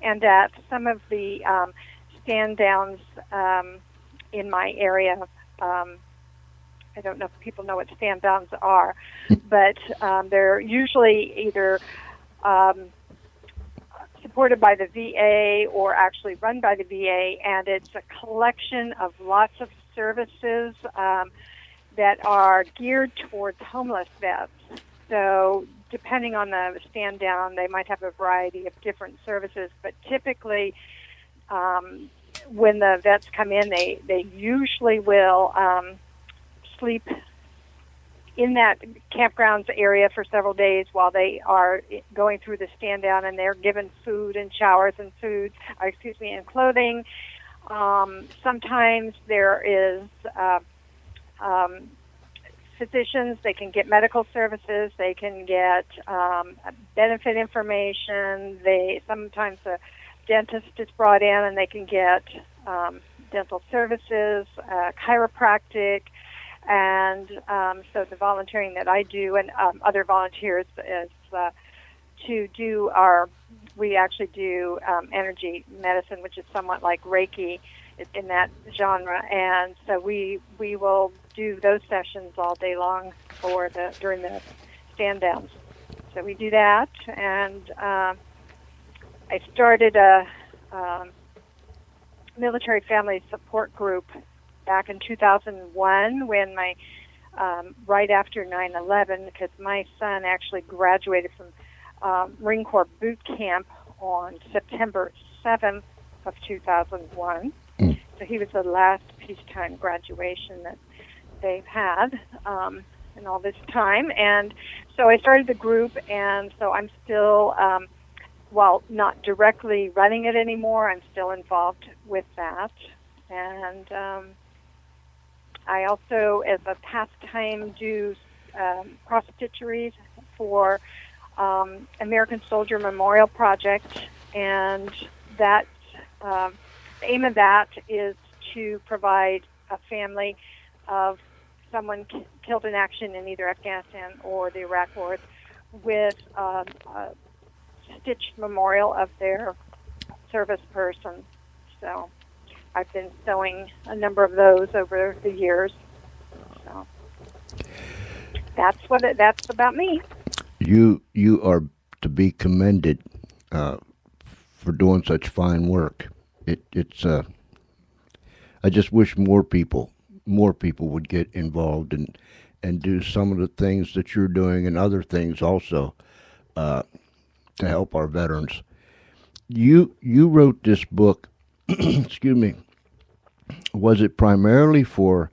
and at some of the stand-downs in my area I don't know if people know what stand downs are, but they're usually either supported by the VA or actually run by the VA, and it's a collection of lots of services that are geared towards homeless vets. So depending on the stand down, they might have a variety of different services, but typically when the vets come in, they usually will sleep in that campgrounds area for several days while they are going through the stand down, and they're given food and showers and and clothing. Sometimes there is physicians. They can get medical services. They can get benefit information. Sometimes a dentist is brought in, and they can get dental services, chiropractic, and so the volunteering that I do and other volunteers is we actually do energy medicine, which is somewhat like Reiki. It's in that genre, and so we will do those sessions all day long during the stand downs. So we do that, and I started a military family support group back in 2001 when right after 9/11, because my son actually graduated from Marine Corps boot camp on September 7th of 2001. So he was the last peacetime graduation that they've had in all this time. And so I started the group, and so I'm still, while not directly running it anymore, I'm still involved with that. And I also, as a pastime, do cross-stitcheries for American Soldier Memorial Project, and that the aim of that is to provide a family of someone killed in action in either Afghanistan or the Iraq War with a stitched memorial of their service person. So I've been sewing a number of those over the years. So that's about me. You are to be commended for doing such fine work. It's I just wish more people would get involved and do some of the things that you're doing and other things also to help our veterans. You wrote this book. Excuse me. Was it primarily for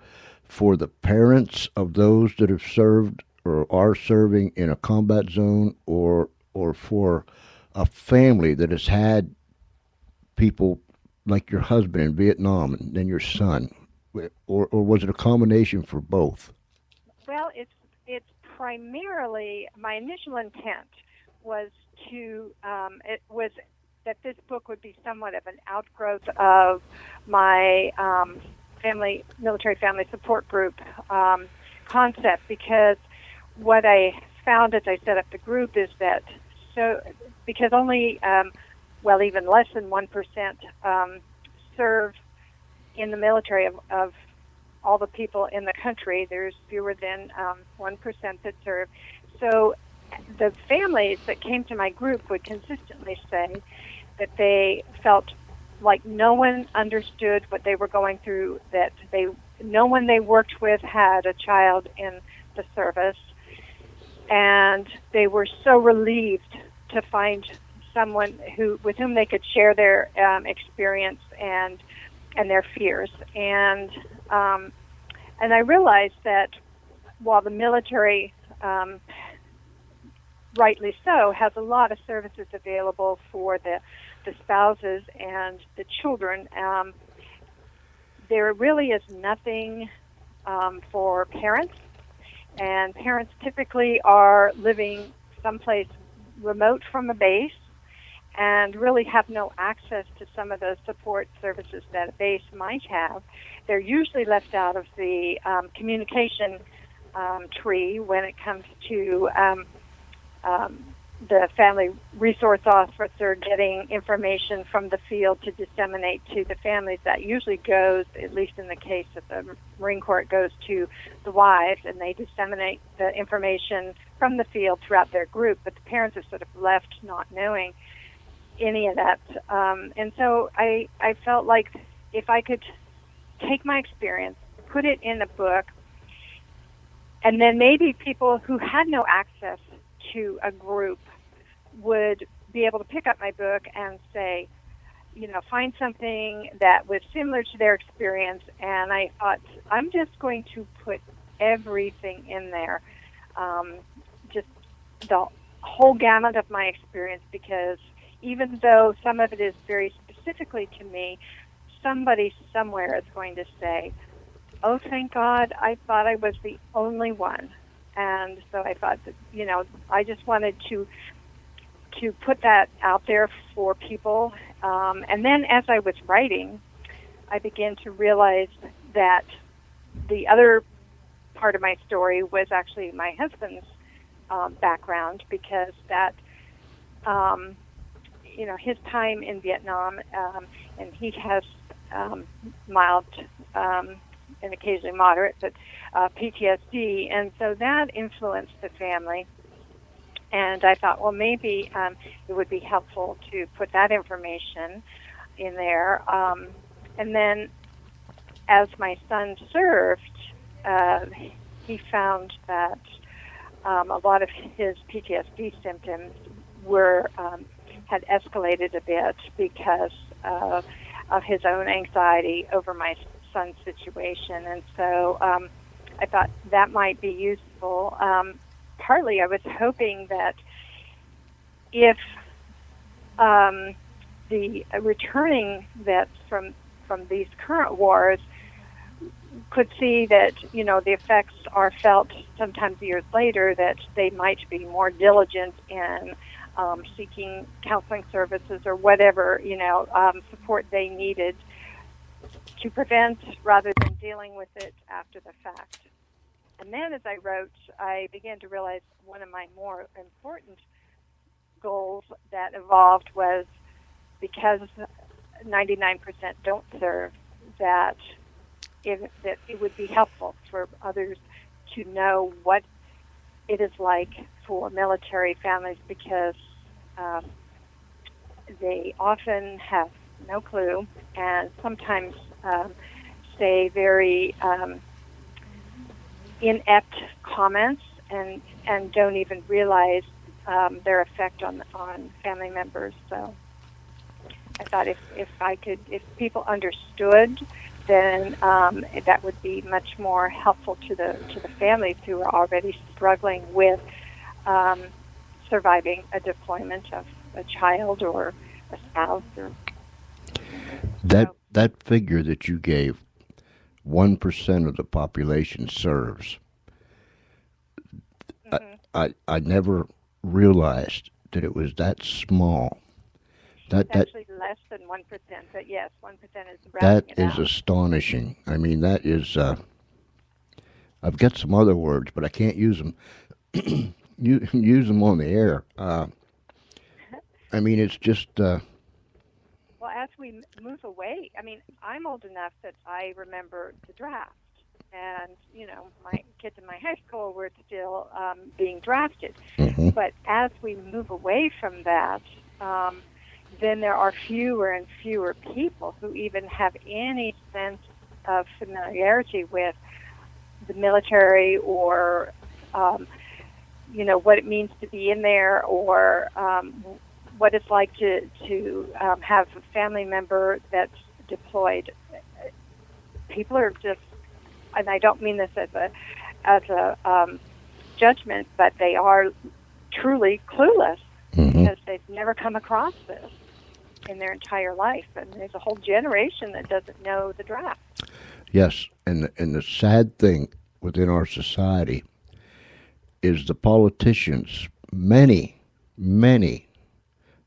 the parents of those that have served or are serving in a combat zone, or for a family that has had people like your husband in Vietnam and then your son, or was it a combination for both? Well, it's primarily, my initial intent was that this book would be somewhat of an outgrowth of my military family support group concept, because what I found as I set up the group is that because only even less than 1% serve in the military of all the people in the country. There's fewer than 1% that serve. So the families that came to my group would consistently say that they felt like no one understood what they were going through, that no one they worked with had a child in the service, and they were so relieved to find someone with whom they could share their experience and their fears. And I realized that while the military, rightly so, has a lot of services available for the spouses and the children, there really is nothing for parents. And parents typically are living someplace remote from a base and really have no access to some of the support services that a base might have. They're usually left out of the communication tree when it comes to the family resource officer getting information from the field to disseminate to the families. That usually goes, at least in the case of the Marine Corps, it goes to the wives, and they disseminate the information from the field throughout their group, but the parents are sort of left not knowing any of that. And so I felt like if I could take my experience, put it in a book, and then maybe people who had no access to a group would be able to pick up my book and say, find something that was similar to their experience. And I thought, I'm just going to put everything in there, just the whole gamut of my experience, because even though some of it is very specifically to me, somebody somewhere is going to say, oh, thank God, I thought I was the only one. And so I thought that, I just wanted to put that out there for people. And then as I was writing, I began to realize that the other part of my story was actually my husband's background, because that, his time in Vietnam, and he has mild and occasionally moderate, but PTSD, and so that influenced the family. And I thought, well, maybe it would be helpful to put that information in there. And then as my son served, he found that a lot of his PTSD symptoms had escalated a bit because of his own anxiety over my son's situation. And so I thought that might be useful. Partly I was hoping that if the returning vets from these current wars could see that, the effects are felt sometimes years later, that they might be more diligent in seeking counseling services or whatever, support they needed to prevent rather than dealing with it after the fact. And then as I wrote, I began to realize one of my more important goals that evolved was, because 99% don't serve, that it would be helpful for others to know what it is like for military families, because they often have no clue and sometimes say very inept comments and don't even realize their effect on family members. So I thought if people understood, then that would be much more helpful to the families who are already struggling with surviving a deployment of a child or a spouse. That figure that you gave, 1% of the population serves. Mm-hmm. I never realized that it was that small. It's actually less than 1%, but yes, 1% is rounding it out. That is astonishing. I mean, that is. I've got some other words, but I can't use them. Use them on the air. I mean, it's just. Well, as we move away, I mean, I'm old enough that I remember the draft, and my kids in my high school were still being drafted. Mm-hmm. But as we move away from that, then there are fewer and fewer people who even have any sense of familiarity with the military or, what it means to be in there, or what it's like to have a family member that's deployed. People are just, and I don't mean this as a judgment, but they are truly clueless, mm-hmm. because they've never come across this in their entire life, and there's a whole generation that doesn't know the draft. Yes, and the sad thing within our society is the politicians, many,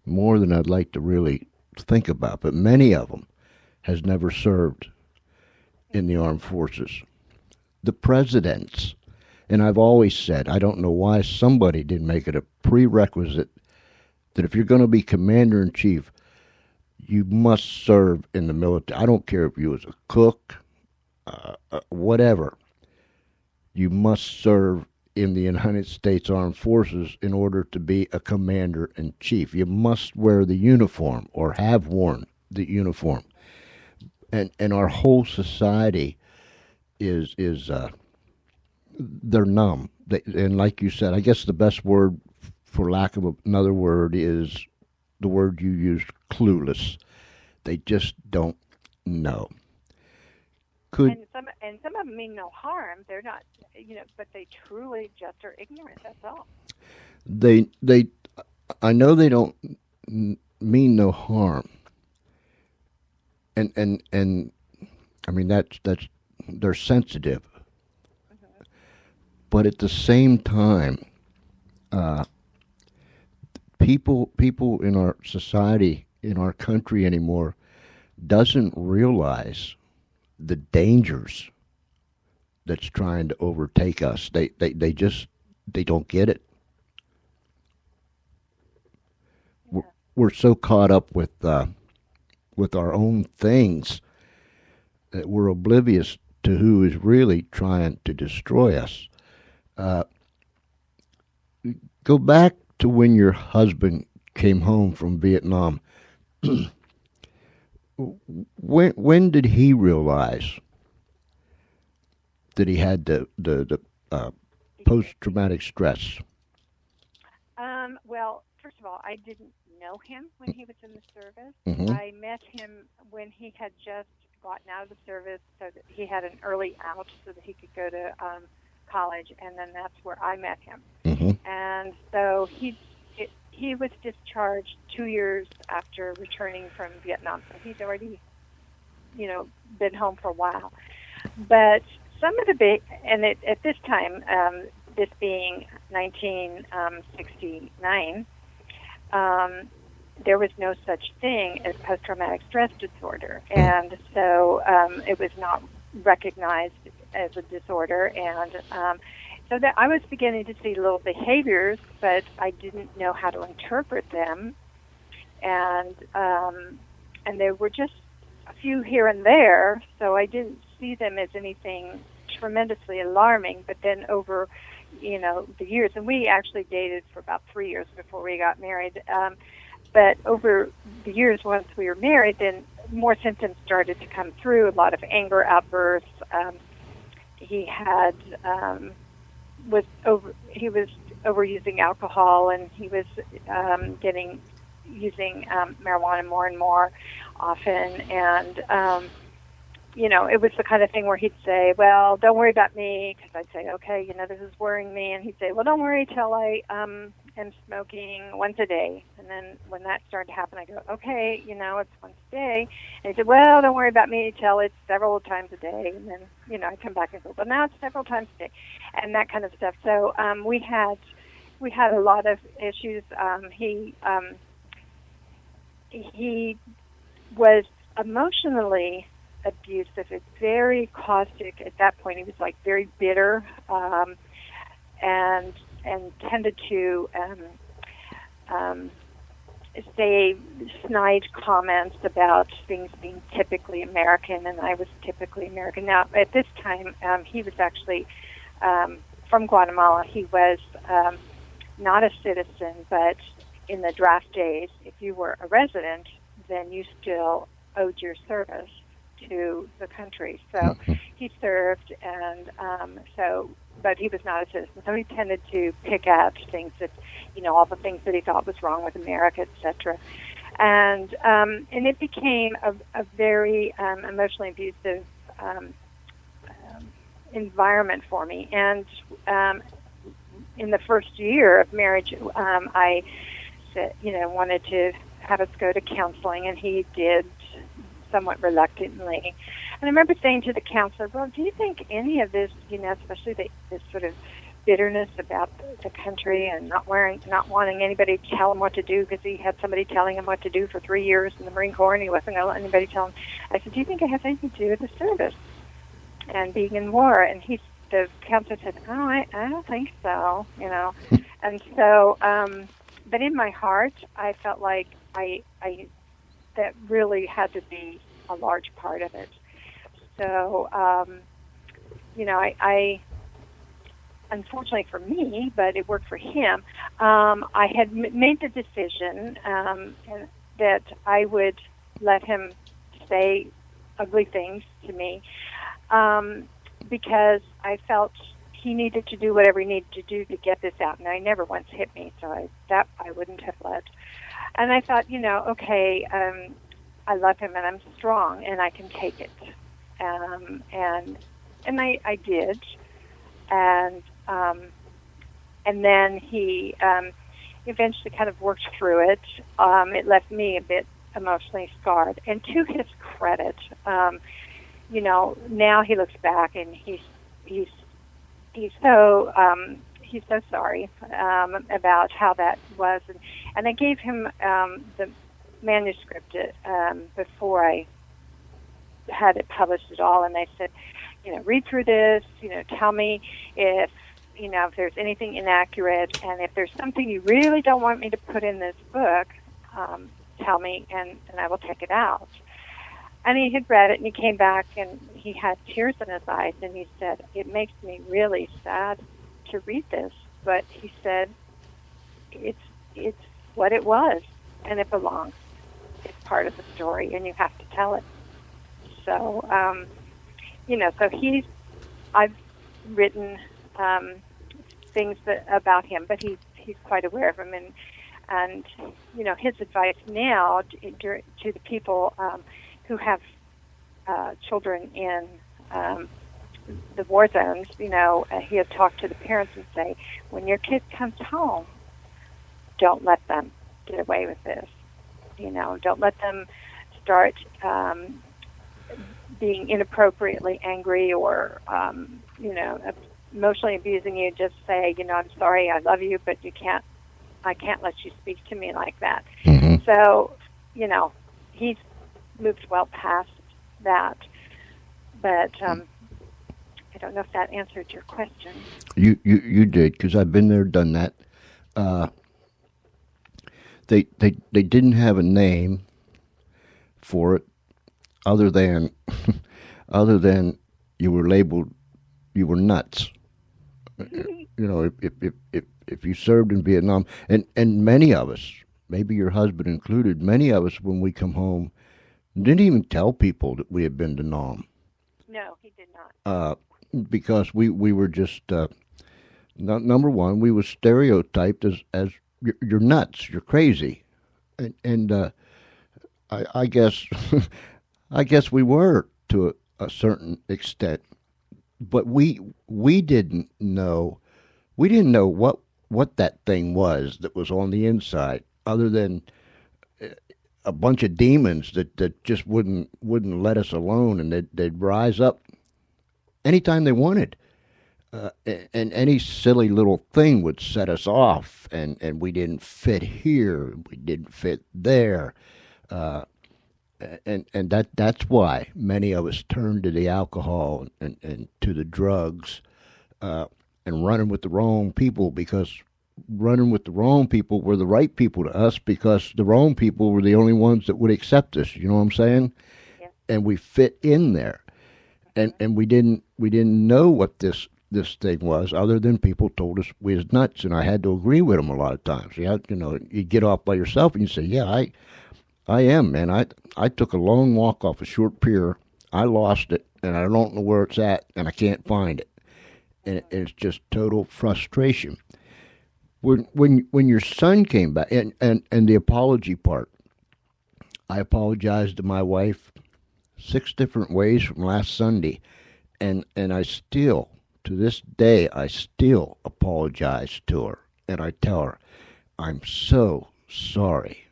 more than I'd like to really think about, but many of them has never served in the armed forces. The presidents, and I've always said, I don't know why somebody didn't make it a prerequisite that if you're going to be commander-in-chief, you must serve in the military. I don't care if you was a cook, whatever. You must serve in the United States Armed Forces in order to be a commander-in-chief. You must wear the uniform or have worn the uniform. And our whole society is they're numb. And like you said, I guess the best word, for lack of another word, is the word you used, clueless. They just don't know. And some of them mean no harm. They're not, but they truly just are ignorant. That's all. I know they don't mean no harm. And I mean that's they're sensitive. Mm-hmm. But at the same time, people in our society, in our country anymore, doesn't realize the dangers that's trying to overtake us. They don't get it. Yeah. We're so caught up with our own things that we're oblivious to who is really trying to destroy us. Go back to when your husband came home from Vietnam. When did he realize that he had the post-traumatic stress? Well, first of all, I didn't know him when he was in the service. Mm-hmm. I met him when he had just gotten out of the service, so that he had an early out so that he could go to college, and then that's where I met him. Mm-hmm. And so he was discharged 2 years after returning from Vietnam, so he's already, been home for a while. But some of at this time, this being 1969, there was no such thing as post-traumatic stress disorder, and so it was not recognized as a disorder, and so that I was beginning to see little behaviors, but I didn't know how to interpret them, and there were just a few here and there, so I didn't see them as anything tremendously alarming. But then over, the years, and we actually dated for about 3 years before we got married, but over the years, once we were married, then more symptoms started to come through, a lot of anger outbursts. He was overusing alcohol, and he was using marijuana more and more often, and it was the kind of thing where he'd say, well, don't worry about me, because I'd say, okay, this is worrying me, and he'd say, well, don't worry till I am smoking once a day. And then when that started to happen, I go, okay, it's once a day. And he said, well, don't worry about me till it's several times a day. And then, I come back and go, well, now it's several times a day, and that kind of stuff. So we had a lot of issues. He was emotionally abusive, very caustic. At that point, he was like very bitter, and tended to say snide comments about things being typically American, and I was typically American. Now, at this time, he was actually from Guatemala. He was not a citizen, but in the draft days, if you were a resident, then you still owed your service to the country. So he served, and but he was not a citizen. So he tended to pick at things that, all the things that he thought was wrong with America, etc. And it became a very emotionally abusive environment for me. And in the first year of marriage, I said, wanted to have us go to counseling, and he did, somewhat reluctantly. And I remember saying to the counselor, well, do you think any of this, especially this sort of bitterness about the country and not wanting anybody to tell him what to do, because he had somebody telling him what to do for 3 years in the Marine Corps, and he wasn't going to let anybody tell him. I said, do you think it has anything to do with the service and being in war? And the counselor said, oh, I don't think so, And so but in my heart, I felt like I that really had to be a large part of it. So, I unfortunately for me, but it worked for him. I had made the decision that I would let him say ugly things to me because I felt he needed to do whatever he needed to do to get this out. And he never once hit me, so I wouldn't have let. And I thought, okay, I love him and I'm strong and I can take it. And I did. And then he eventually kind of worked through it. It left me a bit emotionally scarred. And to his credit, now he looks back and he's so sorry about how that was. And I gave him the manuscript before I had it published at all, and I said, read through this, tell me if there's anything inaccurate, and if there's something you really don't want me to put in this book, tell me, and I will take it out. And he had read it, and he came back, and he had tears in his eyes, and he said, it makes me really sad to read this, but he said, it's what it was, and it belongs. It's part of the story, and you have to tell it. So, so I've written things about him, but he's quite aware of him, and his advice now to the people who have children in the war zones, he had talked to the parents and say, when your kid comes home, don't let them get away with this. Don't let them start being inappropriately angry or, emotionally abusing you. Just say, I'm sorry, I love you, but I can't let you speak to me like that. Mm-hmm. So, he's moved well past that. But I don't know if that answered your question. You did, because I've been there, done that. They didn't have a name for it other than you were labeled, you were nuts. If you served in Vietnam, and many of us, maybe your husband included, many of us when we come home didn't even tell people that we had been to Nam. No, he did not. Because we were just number one, we were stereotyped as you're nuts, you're crazy, and I guess I guess we were to a certain extent, but we didn't know what that thing was that was on the inside, other than a bunch of demons that just wouldn't let us alone, and they'd rise up anytime they wanted. And any silly little thing would set us off, and we didn't fit here, we didn't fit there, and that's why many of us turned to the alcohol and to the drugs, and running with the wrong people, because running with the wrong people were the right people to us, because the wrong people were the only ones that would accept us. You know what I'm saying? Yeah. And we fit in there, and we didn't know what this thing was, other than people told us we was nuts, and I had to agree with them a lot of times. You get off by yourself and you say, yeah, I am, man. I took a long walk off a short pier. I lost it, and I don't know where it's at, and I can't find it. And it's just total frustration. When your son came back, and the apology part, I apologized to my wife 6 different ways from last Sunday, and I still, to this day, I still apologize to her, and I tell her, I'm so sorry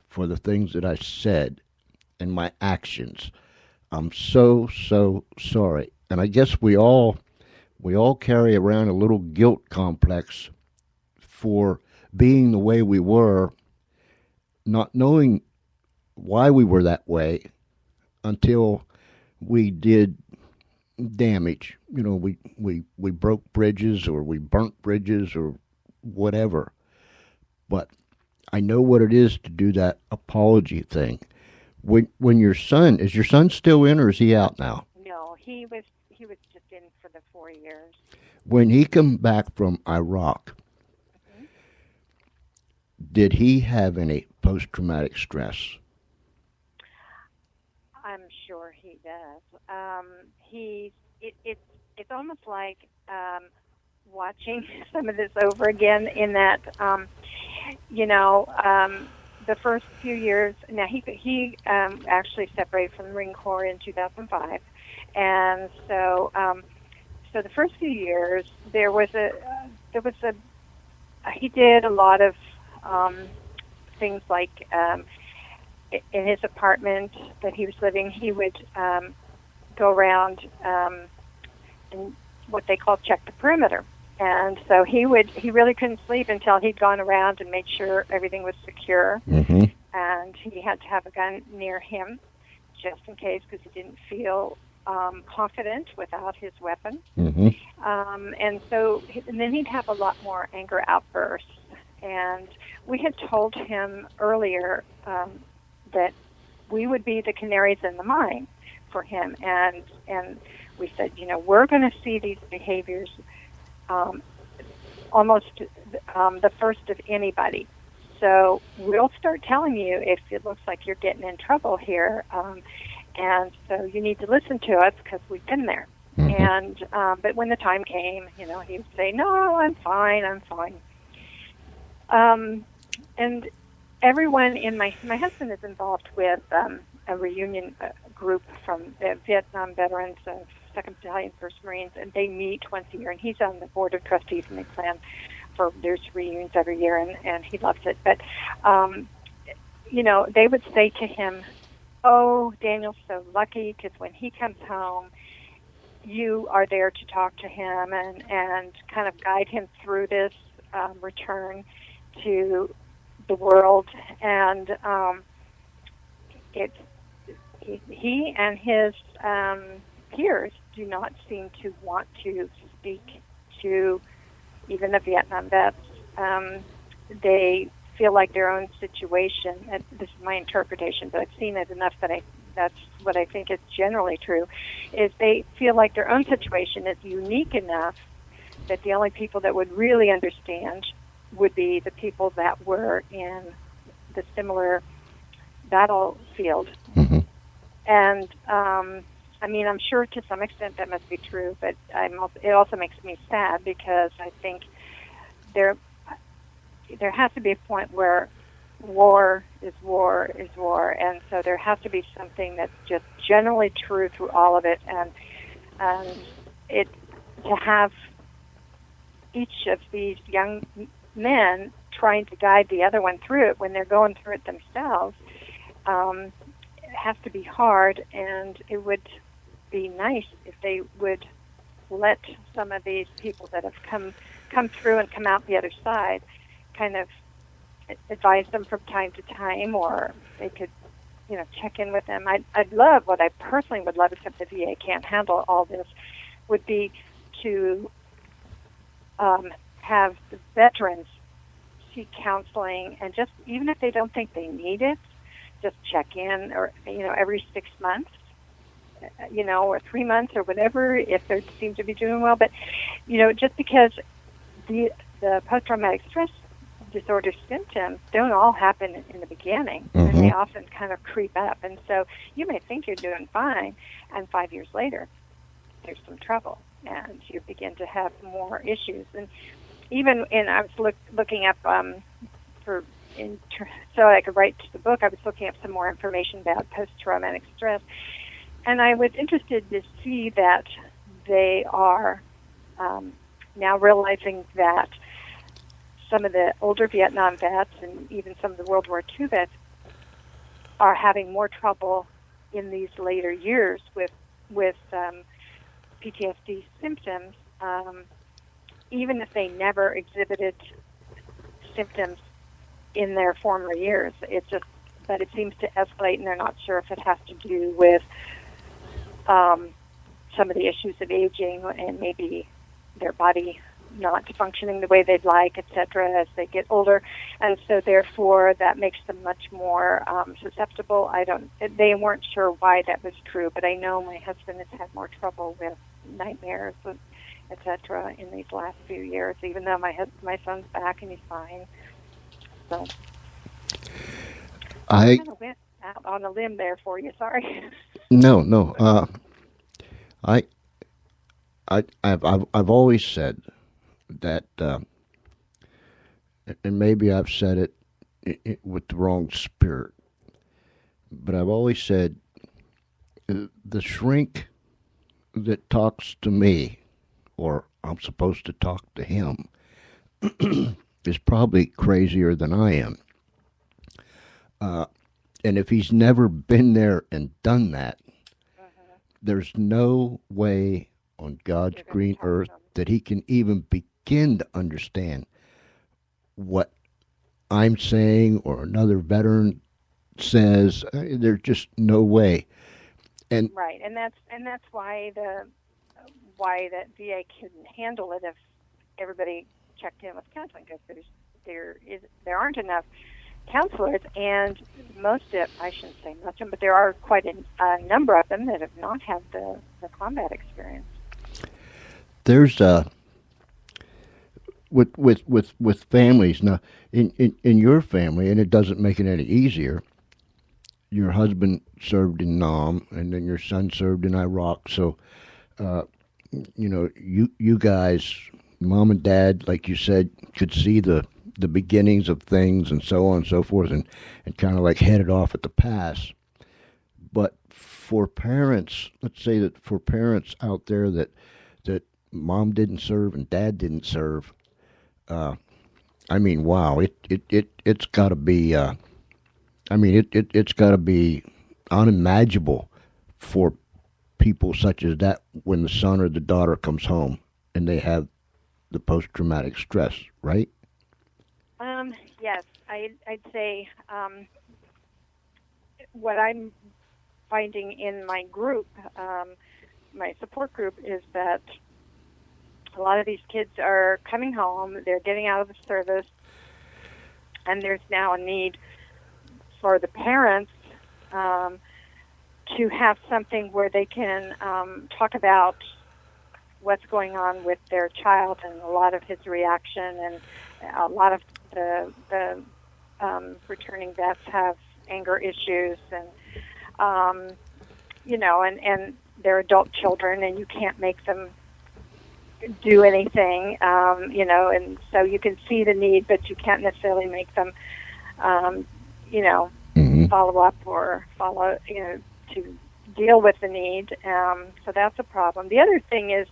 for the things that I said and my actions. I'm so sorry. And I guess we all carry around a little guilt complex for being the way we were, not knowing why we were that way until we did damage. We broke bridges, or we burnt bridges, or whatever. But I know what it is to do that apology thing. When your son, is your son still in or is he out now? No, he was just in for the 4 years. When he come back from Iraq, Mm-hmm. did he have any post-traumatic stress? I'm sure he does. It's almost like watching some of this over again. In that, the first few years. Now he actually separated from the Marine Corps in 2005, and so the first few years he did a lot of things like. In his apartment that he was living, he would go around and what they call check the perimeter. And so he really couldn't sleep until he'd gone around and made sure everything was secure. Mm-hmm. And he had to have a gun near him just in case, because he didn't feel confident without his weapon. Mm-hmm. And then he'd have a lot more anger outbursts. And we had told him earlier that we would be the canaries in the mine for him, and we said, we're going to see these behaviors almost the first of anybody. So we'll start telling you if it looks like you're getting in trouble here, and so you need to listen to us because we've been there. Mm-hmm. And but when the time came, he would say, "No, I'm fine. And everyone in my husband is involved with a reunion group from the Vietnam veterans of 2nd Battalion, 1st Marines, and they meet once a year, and he's on the board of trustees, and they plan for there's reunions every year, and he loves it. But they would say to him, "Oh, Daniel's so lucky because when he comes home, you are there to talk to him and kind of guide him through this return to the world." And he and his peers do not seem to want to speak to even the Vietnam vets. They feel like their own situation, and this is my interpretation, but I've seen it enough that that's what I think is generally true, is they feel like their own situation is unique enough that the only people that would really understand would be the people that were in the similar battlefield. Mm-hmm. And I'm sure to some extent that must be true, but it also makes me sad because I think there has to be a point where war is war is war, and so there has to be something that's just generally true through all of it, and it to have each of these young men trying to guide the other one through it when they're going through it themselves it has to be hard, and it would be nice if they would let some of these people that have come through and come out the other side kind of advise them from time to time, or they could check in with them. I'd love, what I personally would love, except the VA can't handle all this, would be to have the veterans seek counseling, and just, even if they don't think they need it, just check in, or every 6 months, or 3 months, or whatever, if they seem to be doing well. But just because the post-traumatic stress disorder symptoms don't all happen in the beginning, mm-hmm. and they often kind of creep up. And so you may think you're doing fine, and 5 years later, there's some trouble, and you begin to have more issues. And even I was looking up so I could write the book, I was looking up some more information about post-traumatic stress, and I was interested to see that they are now realizing that some of the older Vietnam vets and even some of the World War II vets are having more trouble in these later years with PTSD symptoms, even if they never exhibited symptoms in their former years. But it seems to escalate, and they're not sure if it has to do with some of the issues of aging and maybe their body not functioning the way they'd like, etc., as they get older, and so therefore that makes them much more susceptible. They weren't sure why that was true, but I know my husband has had more trouble with nightmares, etc., in these last few years. Even though my son's back and he's fine, so I kind of went out on a limb there for you. Sorry. No. I've always said that, and maybe I've said it with the wrong spirit, but I've always said the shrink that talks to me, or I'm supposed to talk to him, is probably crazier than I am. And if he's never been there and done that, there's no way on God's green earth that he can even begin to understand what I'm saying or another veteran says. There's just no way. And right, and that's why that VA couldn't handle it if everybody checked in with counseling, because there aren't enough counselors, and I shouldn't say most of them, but there are quite a number of them that have not had the combat experience. There's with families now, in your family, and it doesn't make it any easier. Your husband served in Nam, and then your son served in Iraq. So, you guys, mom and dad, like you said, could see the beginnings of things and so on and so forth, and kind of like headed off at the pass. But for parents, let's say that for parents out there that mom didn't serve and dad didn't serve, I mean, wow, it's got to be, it's got to be unimaginable for people such as that when the son or the daughter comes home and they have the post-traumatic stress, right? Yes, I'd say what I'm finding in my group, my support group, is that a lot of these kids are coming home, they're getting out of the service, and there's now a need for the parents to have something where they can talk about what's going on with their child and a lot of his reaction, and a lot of the returning vets have anger issues, and and they're adult children, and you can't make them do anything, and so you can see the need, but you can't necessarily make them, follow up or to deal with the need. So that's a problem. The other thing is,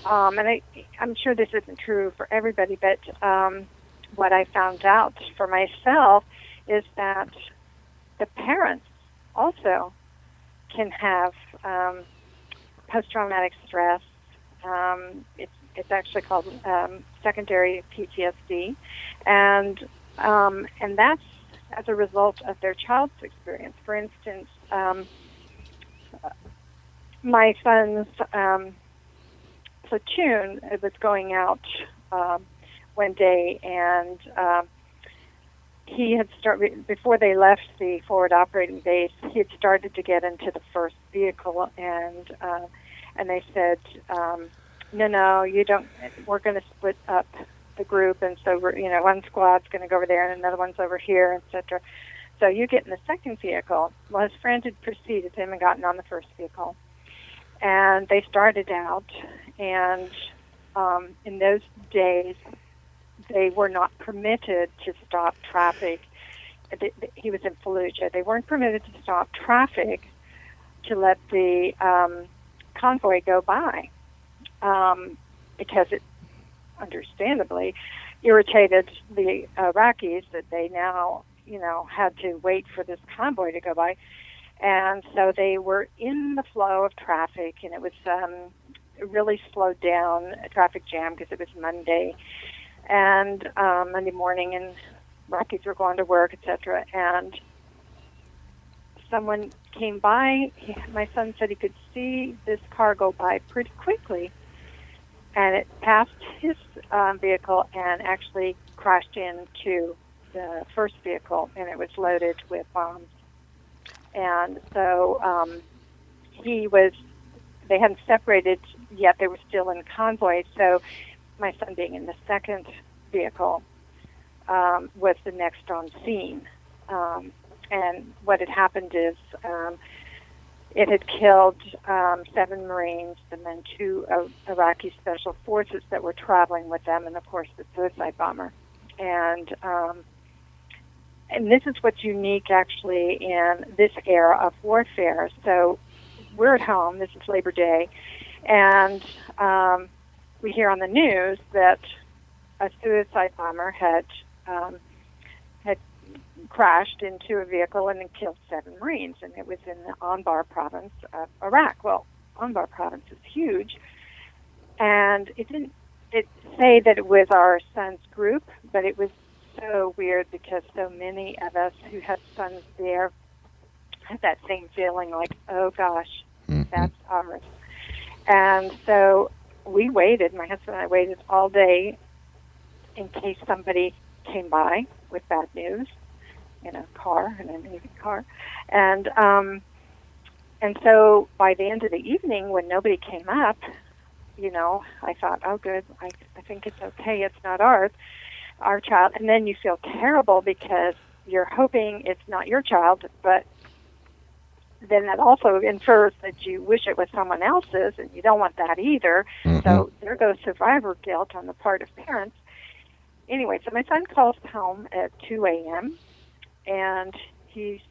and I'm sure this isn't true for everybody, but what I found out for myself is that the parents also can have post-traumatic stress. It's actually called secondary PTSD, and that's as a result of their child's experience. For instance, my son's platoon was going out one day, and he had started, before they left the forward operating base, he had started to get into the first vehicle, and they said, no, you don't, we're going to split up the group, and so we're, one squad's going to go over there and another one's over here, etc. So you get in the second vehicle. Well, his friend had preceded him and gotten on the first vehicle, and they started out, and in those days, they were not permitted to stop traffic. He was in Fallujah. They weren't permitted to stop traffic to let the convoy go by, because it understandably irritated the Iraqis that they now, had to wait for this convoy to go by. And so they were in the flow of traffic, and it was really slowed down, a traffic jam, because it was Monday morning, and Iraqis were going to work, etc. And someone came by. My son said he could see this car go by pretty quickly, and it passed his vehicle and actually crashed into the first vehicle, and it was loaded with bombs. And so they hadn't separated yet. They were still in convoy. So my son, being in the second vehicle, was the next on scene. And what had happened is it had killed 7 Marines and then 2 Iraqi special forces that were traveling with them, and of course the suicide bomber. And this is what's unique, actually, in this era of warfare. So we're at home. This is Labor Day, and we hear on the news that a suicide bomber had crashed into a vehicle and killed 7 Marines, and it was in the Anbar province of Iraq. Well, Anbar province is huge, and it didn't say that it was our son's group, but it was so weird because so many of us who had sons there had that same feeling like, oh gosh, that's ours. And so we waited, my husband and I waited all day in case somebody came by with bad news in a car, in an amazing car. And so by the end of the evening, when nobody came up, I thought, oh good, I think it's okay, it's not our child. And then you feel terrible because you're hoping it's not your child, but then that also infers that you wish it was someone else's, and you don't want that either. So there goes survivor guilt on the part of parents. Anyway, so my son calls home at 2 a.m., and he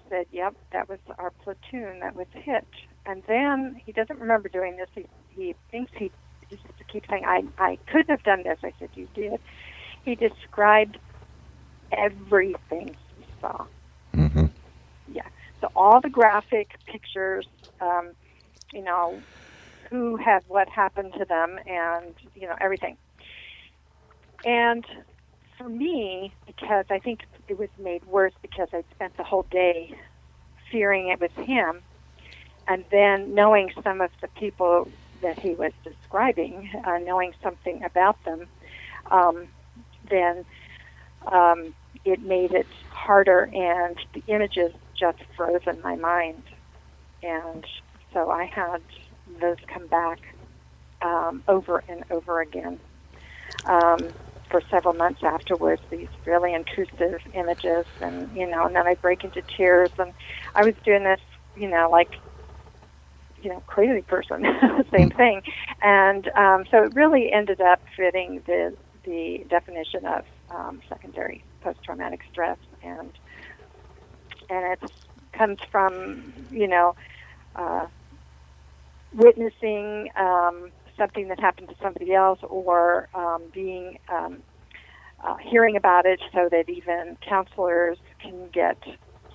said, yep, that was our platoon that was hit. And then he doesn't remember doing this. He thinks he just keeps saying, I couldn't have done this. I said, you did. He described everything he saw. Yeah. So all the graphic pictures, who had what happened to them, and, everything. And for me, because I think it was made worse because I spent the whole day fearing it was him, and then knowing some of the people that he was describing, knowing something about them, then it made it harder, and the images just froze in my mind. And so I had those come back over and over again. For several months afterwards, these really intrusive images, and and then I break into tears, and I was doing this, crazy person, same thing, and so it really ended up fitting the definition of secondary post-traumatic stress, and it comes from witnessing something that happened to somebody else, or hearing about it, so that even counselors can get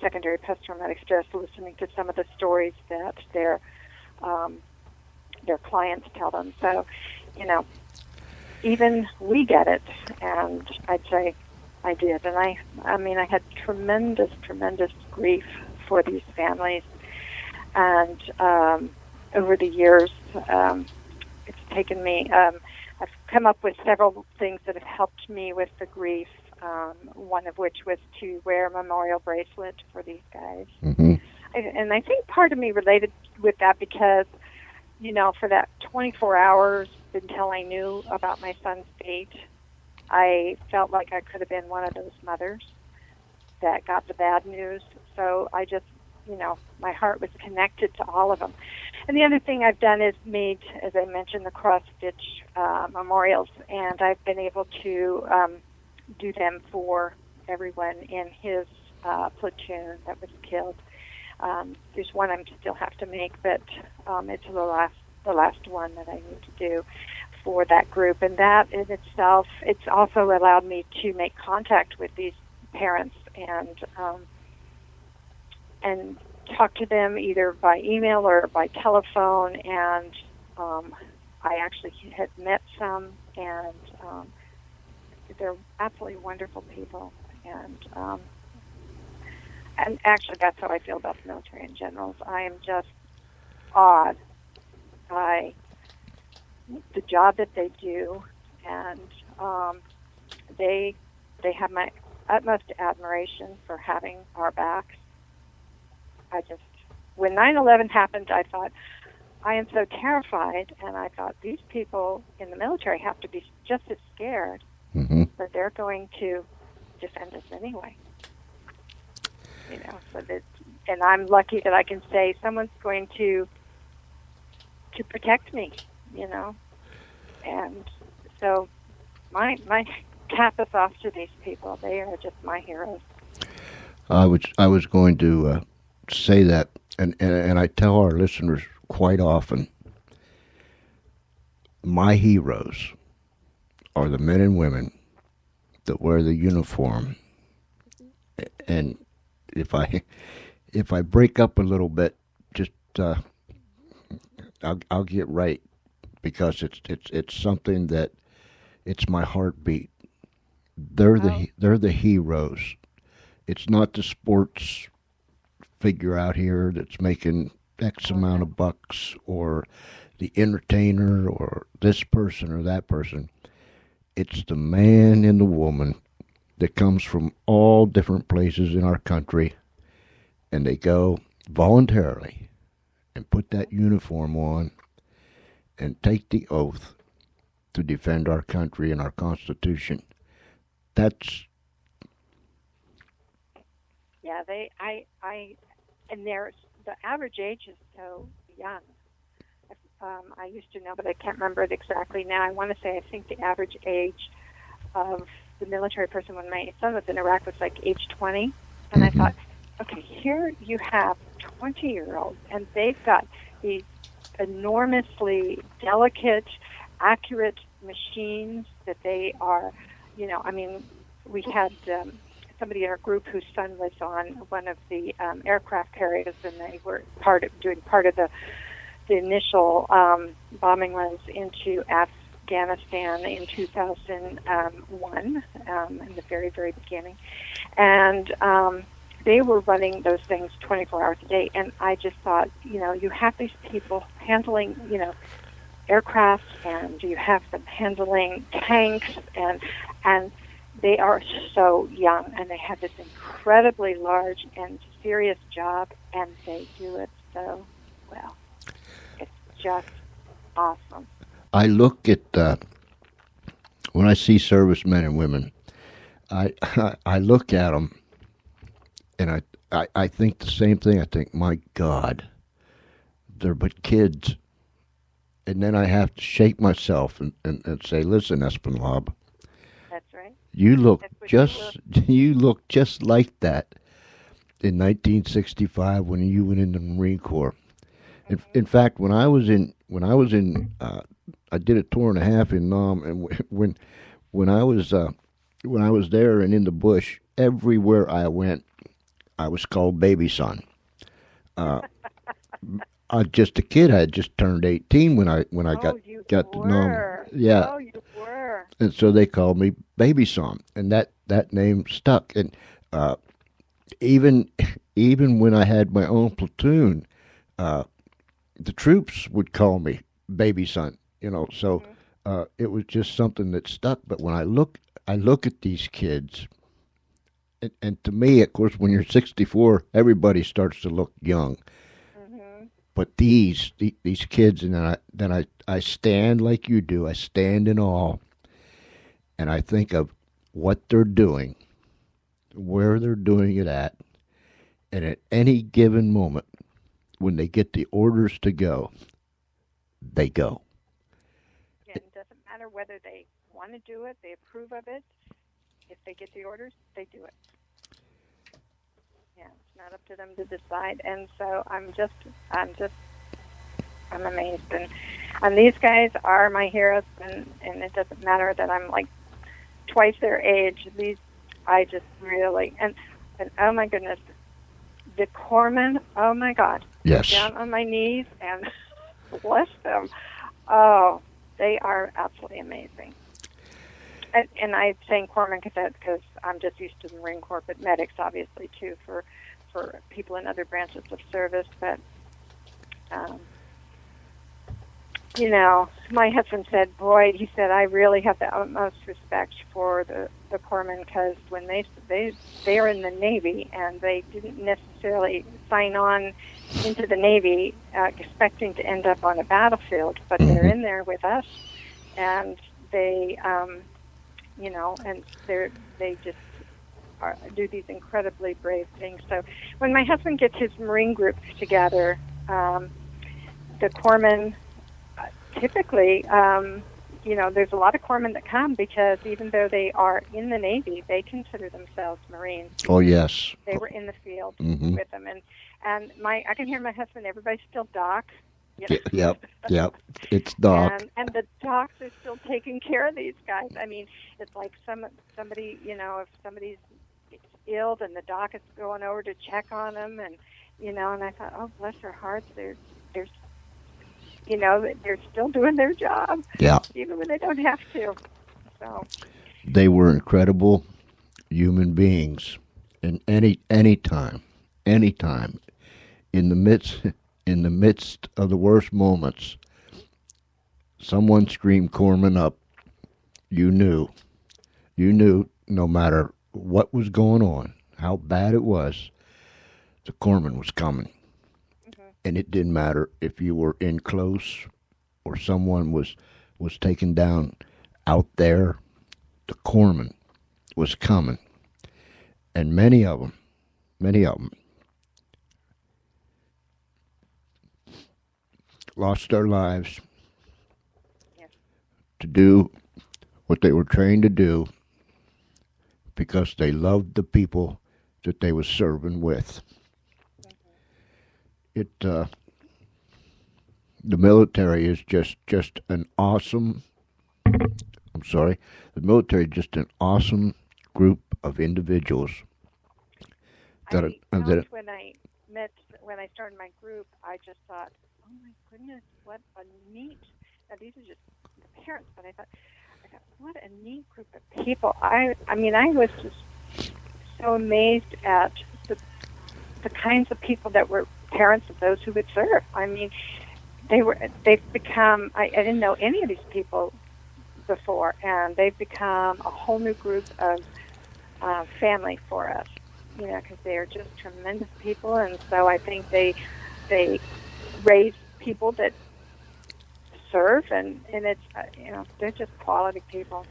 secondary post-traumatic stress, listening to some of the stories that their clients tell them. So, even we get it, and I'd say I did. And I had tremendous grief for these families, and over the years, it's taken me, I've come up with several things that have helped me with the grief, one of which was to wear a memorial bracelet for these guys. And I think part of me related with that because, for that 24 hours until I knew about my son's fate, I felt like I could have been one of those mothers that got the bad news. So I just, my heart was connected to all of them. And the other thing I've done is made, as I mentioned, the cross-stitch memorials, and I've been able to do them for everyone in his platoon that was killed. There's one I still have to make, but it's the last one that I need to do for that group. And that in itself, it's also allowed me to make contact with these parents and talk to them either by email or by telephone. And I actually had met some, and they're absolutely wonderful people. And actually, that's how I feel about the military in general. I am just awed by the job that they do, and they have my utmost admiration for having our backs. When 9/11 happened, I thought, I am so terrified, and I thought, these people in the military have to be just as scared, but they're going to defend us anyway. And I'm lucky that I can say someone's going to protect me, And so my cap is off to these people. They are just my heroes. I was going to say that, and I tell our listeners quite often, my heroes are the men and women that wear the uniform. And if I break up a little bit, just I'll get right, because it's something that it's my heartbeat. They're the heroes. It's not the sports figure out here that's making X amount of bucks, or the entertainer, or this person or that person. It's the man and the woman that comes from all different places in our country, and they go voluntarily and put that uniform on and take the oath to defend our country and our Constitution. That's... Yeah, and the average age is so young. I used to know, but I can't remember it exactly now. I want to say, I think the average age of the military person when my son was in Iraq was like age 20. And I thought, okay, here you have 20-year-olds, and they've got these enormously delicate, accurate machines that they are, we had somebody in our group whose son was on one of the aircraft carriers, and they were doing part of the initial bombing runs into Afghanistan in 2001, in the very, very beginning. And they were running those things 24 hours a day. And I just thought, you have these people handling, aircraft, and you have them handling tanks, and they are so young, and they have this incredibly large and serious job, and they do it so well. It's just awesome. I look at, when I see servicemen and women, I look at them, and I think the same thing. I think, my God, they're but kids. And then I have to shake myself and say, listen, Espinlab, that's right. You look just like that in 1965 when you went into the Marine Corps. In fact, when I was in, I did a tour and a half in Nam, and when I was there and in the bush, everywhere I went, I was called Baby Son. Just a kid. I had just turned 18 when I got to Nam. Yeah. Oh, you were. And so they called me Baby Son, and that name stuck. And even when I had my own platoon, the troops would call me Baby Son. So it was just something that stuck. But when I look at these kids, and to me, of course, when you're 64, everybody starts to look young. But these kids, and then I stand like you do. I stand in awe, and I think of what they're doing, where they're doing it at, and at any given moment, when they get the orders to go, they go. Yeah, it doesn't matter whether they want to do it, they approve of it. If they get the orders, they do it. Yeah, it's not up to them to decide. And so I'm amazed. And these guys are my heroes, and it doesn't matter that I'm like twice their age. I just really, and oh my goodness, the corpsmen, oh my God. Yes. Down on my knees and bless them. Oh, they are absolutely amazing. And I'm saying corpsmen because I'm just used to the Marine Corps, but medics obviously too for people in other branches of service. But you know, my husband said, boy, he said, I really have the utmost respect for the corpsmen, because when they're in the Navy and they didn't necessarily sign on into the Navy expecting to end up on a battlefield, but they're in there with us, and they, you know, and they just do these incredibly brave things. So when my husband gets his Marine group together, the corpsmen typically, you know, there's a lot of corpsmen that come because even though they are in the Navy, they consider themselves Marines. Oh, yes. They were in the field with them. And I can hear my husband, everybody's still doc. You know? Yep. It's Doc. And the docs are still taking care of these guys. I mean, it's like somebody, you know, if somebody's ill, then the doc is going over to check on them, and, you know, and I thought, oh, bless their hearts, they're you know, they're still doing their job, even when they don't have to. So they were incredible human beings, and any time, in the midst of the worst moments, someone screamed "corpsman up." You knew, no matter what was going on, how bad it was, the corpsman was coming. And it didn't matter if you were in close or someone was taken down out there, the corpsman was coming. And many of them lost their lives to do what they were trained to do because they loved the people that they were serving with. The military is just an awesome. The military is just an awesome group of individuals. When I started my group, I just thought, oh my goodness, what a neat. Now these are just the parents, but I thought, what a neat group of people. I mean, I was just so amazed at the kinds of people that were parents of those who would serve. I mean, they've become, I didn't know any of these people before, and they've become a whole new group of family for us, you know, because they are just tremendous people, and so I think they raise people that serve, and it's, you know, they're just quality people.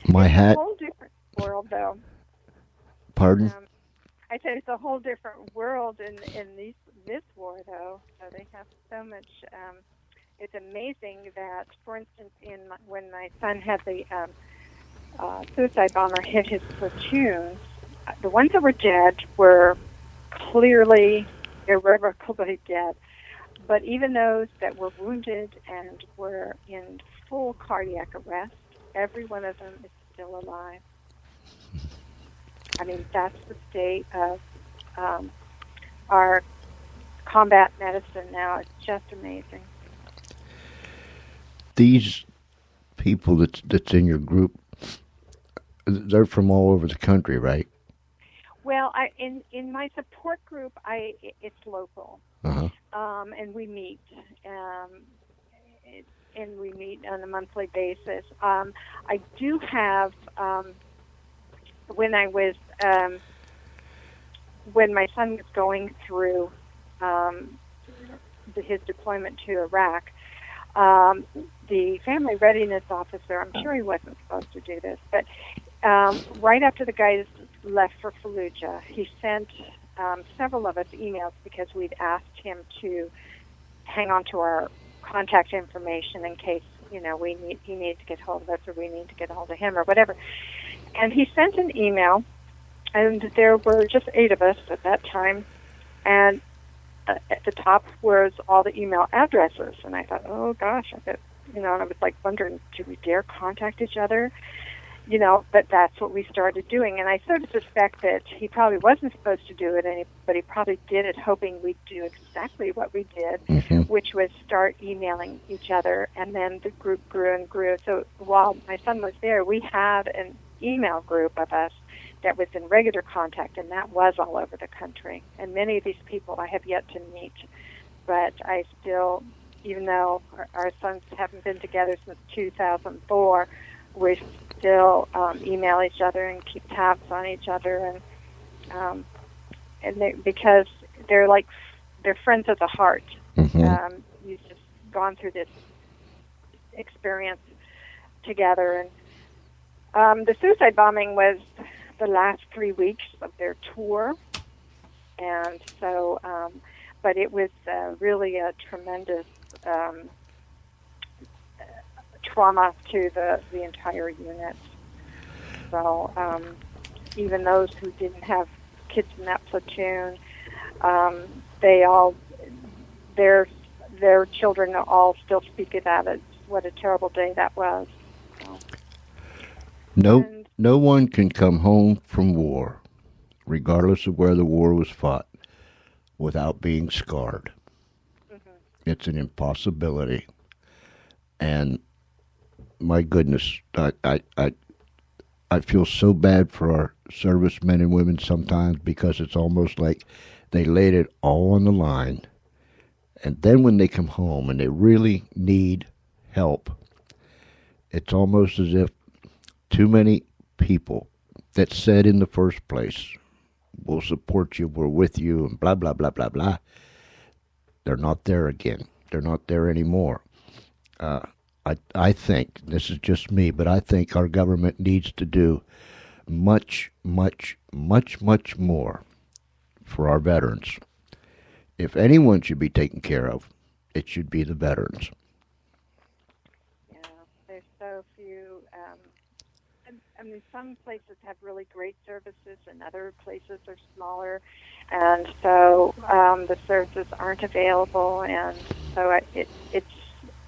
It's a whole different world, though. Pardon? I said it's a whole different world in this war, though. So they have so much. It's amazing that, for instance, when my son had the suicide bomber hit his platoon, the ones that were dead were clearly irrevocably dead. But even those that were wounded and were in full cardiac arrest, every one of them is still alive. I mean, that's the state of our combat medicine now. It's just amazing. These people that's in your group, they're from all over the country, right? Well, in my support group, it's local, and we meet, and we meet on a monthly basis. I do have. When my son was going through his deployment to Iraq, the family readiness officer, I'm sure he wasn't supposed to do this, but right after the guys left for Fallujah, he sent several of us emails because we'd asked him to hang on to our contact information in case, you know, he needed to get hold of us or we need to get hold of him or whatever. And he sent an email, and there were just 8 of us at that time, and at the top was all the email addresses. And I thought, oh gosh, I bet, you know, and I was like wondering, do we dare contact each other? You know, but that's what we started doing. And I sort of suspect that he probably wasn't supposed to do it, but he probably did it hoping we'd do exactly what we did, which was start emailing each other. And then the group grew and grew. So while my son was there, we had an email group of us that was in regular contact, and that was all over the country. And many of these people I have yet to meet. but I still, even though our sons haven't been together since 2004, we still email each other and keep tabs on each other, and because they're friends of the heart. You've just gone through this experience together, and the suicide bombing was the last 3 weeks of their tour, and so, but it was really a tremendous trauma to the entire unit. So even those who didn't have kids in that platoon, their children all still speak about it. What a terrible day that was. So. No one can come home from war, regardless of where the war was fought, without being scarred. It's an impossibility. And my goodness, I feel so bad for our servicemen and women sometimes, because it's almost like they laid it all on the line. And then when they come home and they really need help, it's almost as if too many people that said in the first place, we'll support you, we're with you, and blah, blah, blah, blah, blah, they're not there again. They're not there anymore. I think, this is just me, but I think our government needs to do much, much, much, much more for our veterans. If anyone should be taken care of, it should be the veterans. Yeah, there's so few. I mean, some places have really great services, and other places are smaller, and so the services aren't available, and so it's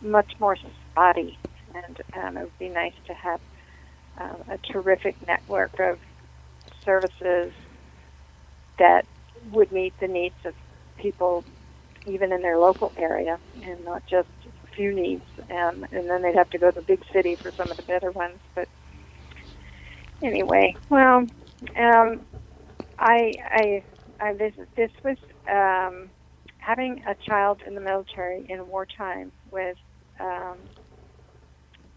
much more spotty. And it would be nice to have a terrific network of services that would meet the needs of people even in their local area, and not just a few needs, and then they'd have to go to the big city for some of the better ones. But anyway, well, this was having a child in the military in wartime was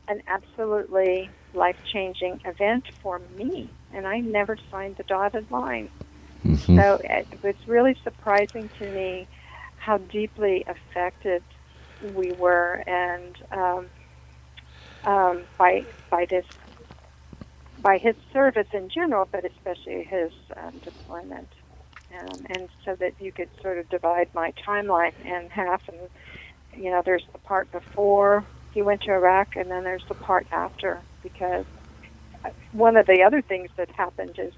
an absolutely life-changing event for me, and I never signed the dotted line. So it was really surprising to me how deeply affected we were, and by his service in general, but especially his deployment, and so that you could sort of divide my timeline in half, and there's the part before he went to Iraq, and then there's the part after, because one of the other things that happened is,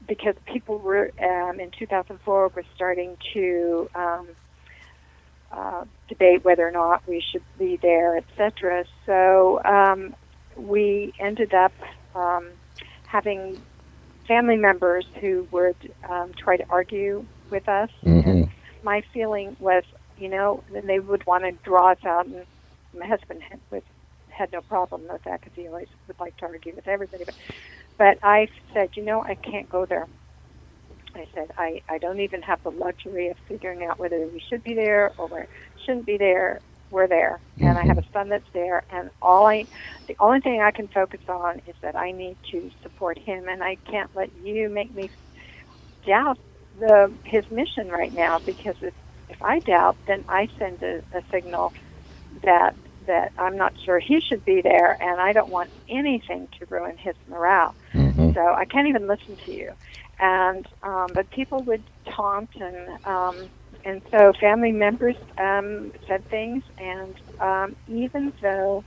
because people were, in 2004, were starting to debate whether or not we should be there, etc. So we ended up having family members who would try to argue with us. And my feeling was, they would want to draw us out, and my husband had no problem with that, because he always would like to argue with everybody. But I said, I can't go there. I said, I don't even have the luxury of figuring out whether we should be there or we shouldn't be there. We're there. And I have a son that's there, and the only thing I can focus on is that I need to support him, and I can't let you make me doubt his mission right now, because if I doubt, then I send a signal that I'm not sure he should be there, and I don't want anything to ruin his morale. So I can't even listen to you. And but people would taunt, and so family members said things, and even though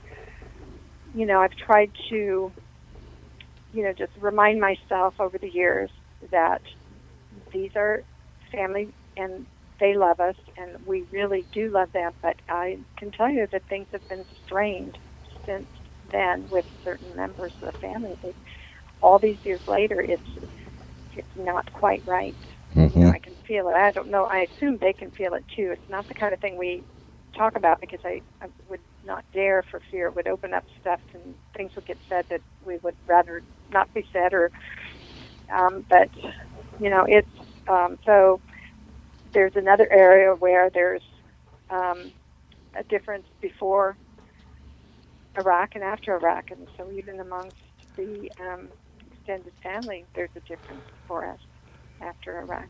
I've tried to just remind myself over the years that these are family and they love us, and we really do love them, but I can tell you that things have been strained since then with certain members of the family. All these years later, it's not quite right. I can feel it. I don't know. I assume they can feel it too. It's not the kind of thing we talk about, because I would not dare, for fear it would open up stuff and things would get said that we would rather not be said. Or, but it's so. there's another area where there's a difference before Iraq and after Iraq, and so even amongst the extended family, there's a difference for us after Iraq.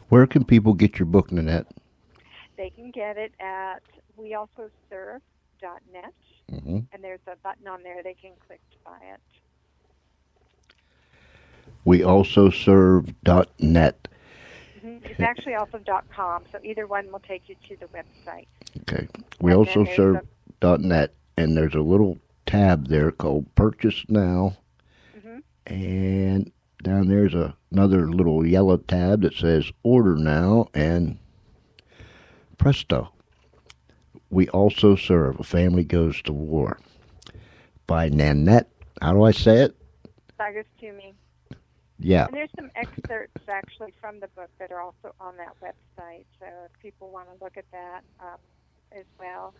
Where can people get your book, Nanette? They can get it at wealsoserve.net, Mm-hmm. and there's a button on there they can click to buy it. wealsoserve.net. It's actually also .com, so either one will take you to the website. Okay. wealsoserve.net, and there's a little tab there called Purchase Now, and down there's another little yellow tab that says Order Now, and presto. We Also Serve, A Family Goes to War, by Nanette, how do I say it? Sagastume. Yeah. And there's some excerpts actually from the book that are also on that website. So if people want to look at that as well,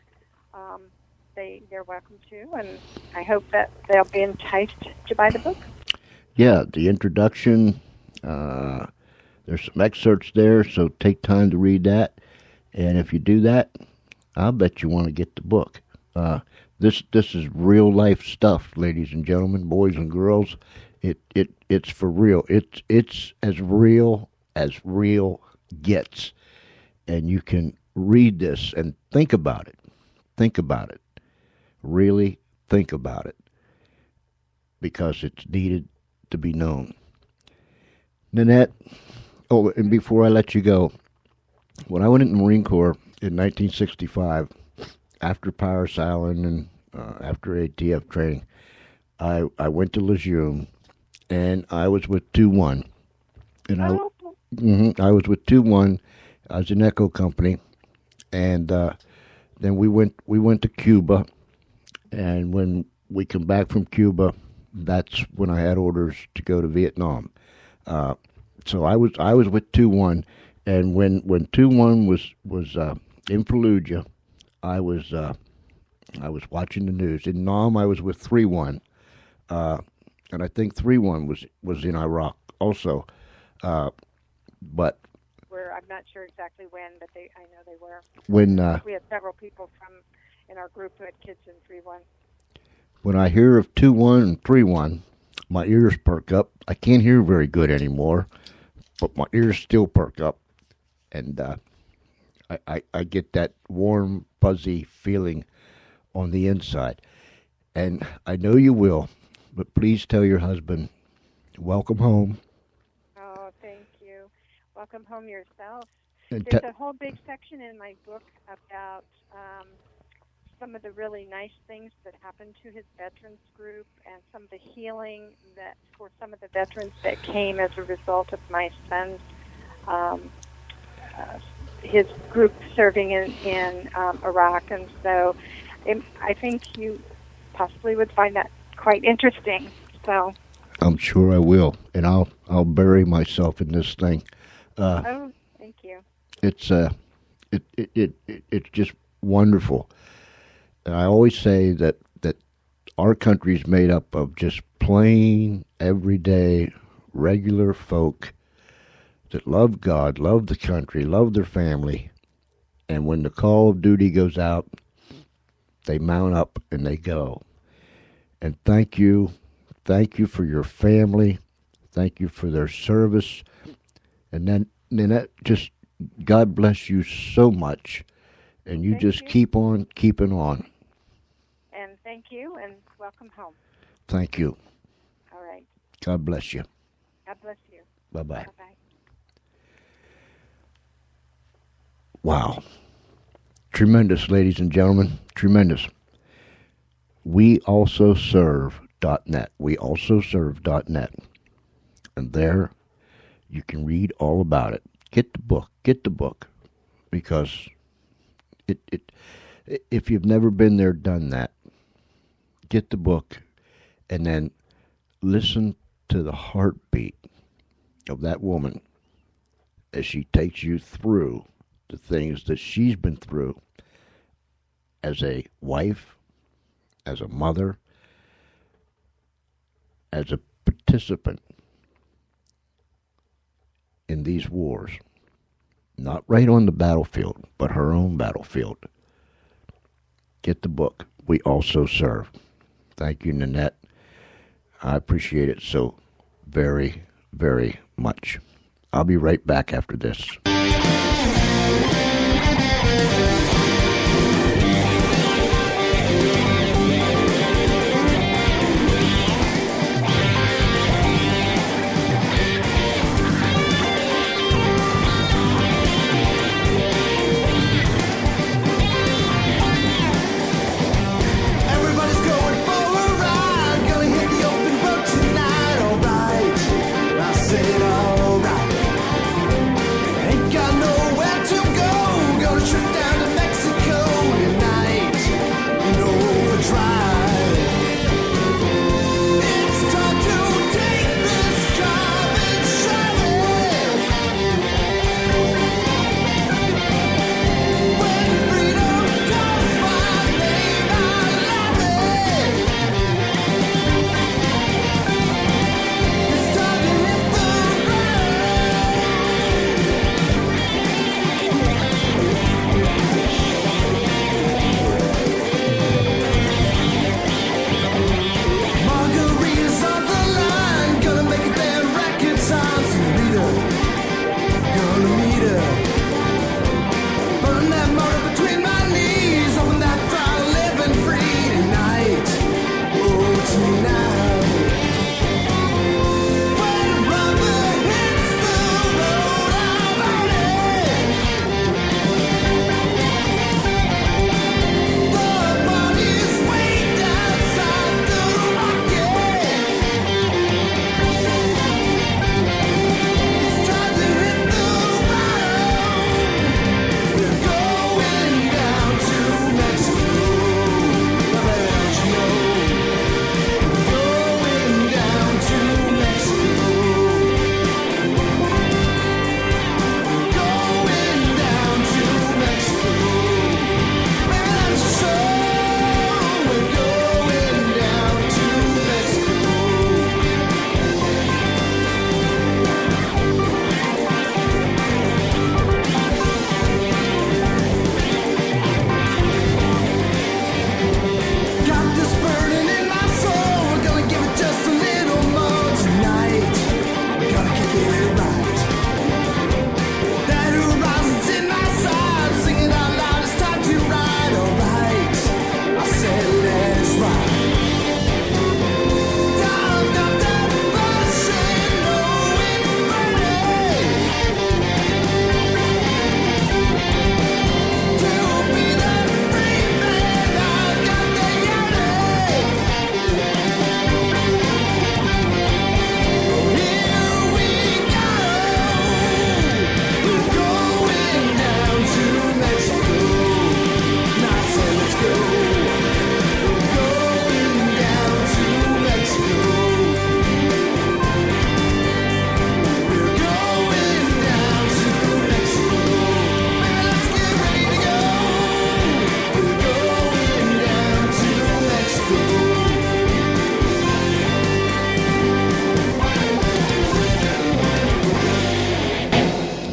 they're welcome to. And I hope that they'll be enticed to buy the book. Yeah, the introduction, there's some excerpts there, so take time to read that. And if you do that, I'll bet you want to get the book. This is real life stuff, ladies and gentlemen, boys and girls. It's for real. It's as real gets. And you can read this and think about it. Think about it. Really think about it. Because it's needed to be known. Nanette, and before I let you go, when I went in the Marine Corps in 1965, after Paris Island and after ATF training, I went to Lejeune, and I was with 2-1. And I was with 2-1. I was in Echo Company, and then we went to Cuba, and when we come back from Cuba, that's when I had orders to go to Vietnam. So I was with 2-1, and when 2-1 was in Fallujah, I was watching the news. In Nam, I was with 3-1, and I think 3-1 was in Iraq also, but. I'm not sure exactly when, but I know they were. When we had several people in our group who had kids in 3-1. When I hear of 2-1 and 3-1, my ears perk up. I can't hear very good anymore, but my ears still perk up, and I get that warm, fuzzy feeling on the inside. And I know you will, but please tell your husband, welcome home. Oh, thank you. Welcome home yourself. And There's a whole big section in my book about some of the really nice things that happened to his veterans group and some of the healing that for some of the veterans that came as a result of my son's his group serving in Iraq. And so I think you possibly would find that quite interesting. So I'm sure I will, and I'll bury myself in this thing. Oh, thank you. It's just wonderful. And I always say that our country's made up of just plain, everyday, regular folk that love God, love the country, love their family, and when the call of duty goes out, they mount up and they go. And thank you for your family, thank you for their service, and then Nanette, just God bless you so much, and you just keep on keeping on. And thank you, and welcome home. Thank you. All right. God bless you. God bless you. Bye-bye. Bye-bye. Wow. Tremendous, ladies and gentlemen. Tremendous. wealsoserve.net. wealsoserve.net. And there you can read all about it. Get the book. Get the book. Because if you've never been there, done that, get the book and then listen to the heartbeat of that woman as she takes you through the things that she's been through as a wife, as a mother, as a participant in these wars. Not right on the battlefield, but her own battlefield. Get the book. We Also Serve. Thank you, Nanette. I appreciate it so very, very much. I'll be right back after this.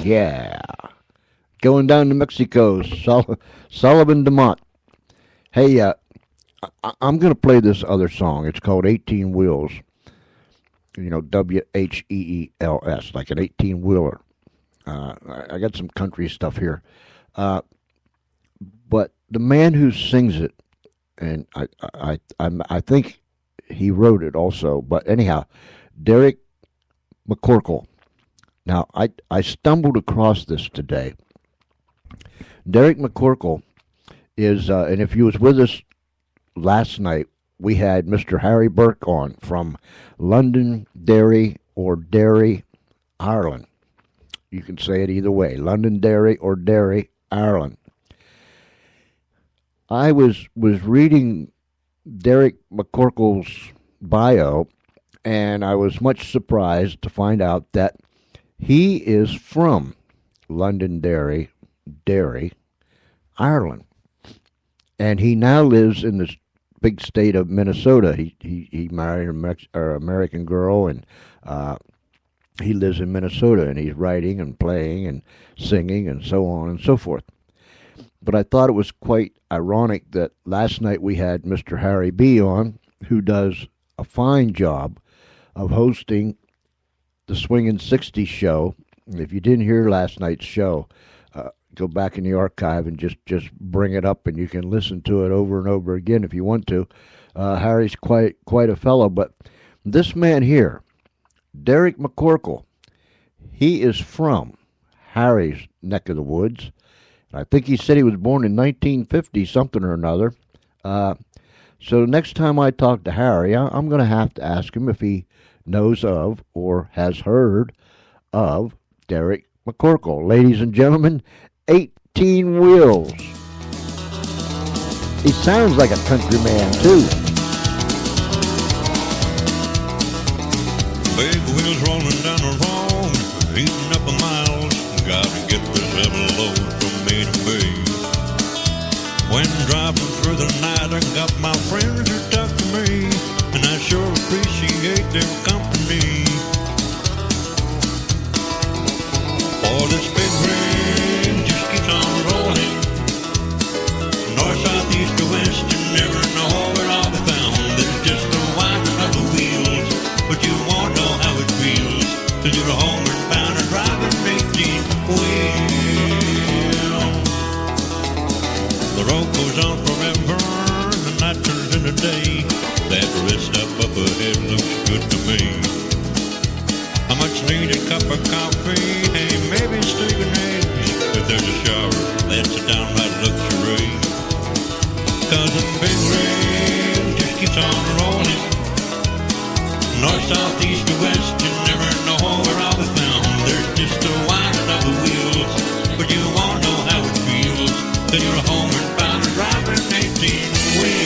Yeah. Going down to Mexico, Sullivan DeMont. Hey, I'm going to play this other song. It's called 18 Wheels. You know, Wheels, like an 18-wheeler. I got some country stuff here. But the man who sings it, and I think he wrote it also, but anyhow, Derek McCorkle. Now, I stumbled across this today. Derek McCorkle is, and if you was with us last night, we had Mr. Harry Burke on from Londonderry or Derry, Ireland. You can say it either way, Londonderry or Derry, Ireland. I was reading Derek McCorkle's bio, and I was much surprised to find out that he is from Londonderry, Derry, Ireland. And he now lives in the big state of Minnesota. He married an American girl, and he lives in Minnesota, and he's writing and playing and singing and so on and so forth. But I thought it was quite ironic that last night we had Mr. Harry B. on, who does a fine job of hosting the Swingin' 60s show. And if you didn't hear last night's show, go back in the archive and just bring it up, and you can listen to it over and over again if you want to. Harry's quite a fellow, but this man here, Derek McCorkle, he is from Harry's neck of the woods. I think he said he was born in 1950 something or another. So next time I talk to Harry, I'm going to have to ask him if he knows of or has heard of Derek McCorkle. Ladies and gentlemen, 18 Wheels. He sounds like a country man, too. Big wheels rolling down the road, eating up a miles. Gotta get this heavy load from A to B. When driving through the night, I got my friends who talk to me, and I sure appreciate their company. Oh, this big ring just keeps on rolling. North, south, east, or west, you never know where I'll be found. There's just a winding of the wheels, but you won't know how it feels till you're homeward bound and driving 18 wheels. The road goes on forever, the night turns into day. That rest up ahead looks good to me. A much needed cup of coffee, hey, maybe steak and eggs. If there's a shower, that's a downright luxury. 'Cause the big rig just keeps on rolling. North, south, east, or west, you never know where I'll be found. There's just a winding of the wheels, but you won't know how it feels till you're homeward bound and driving 18 wheels.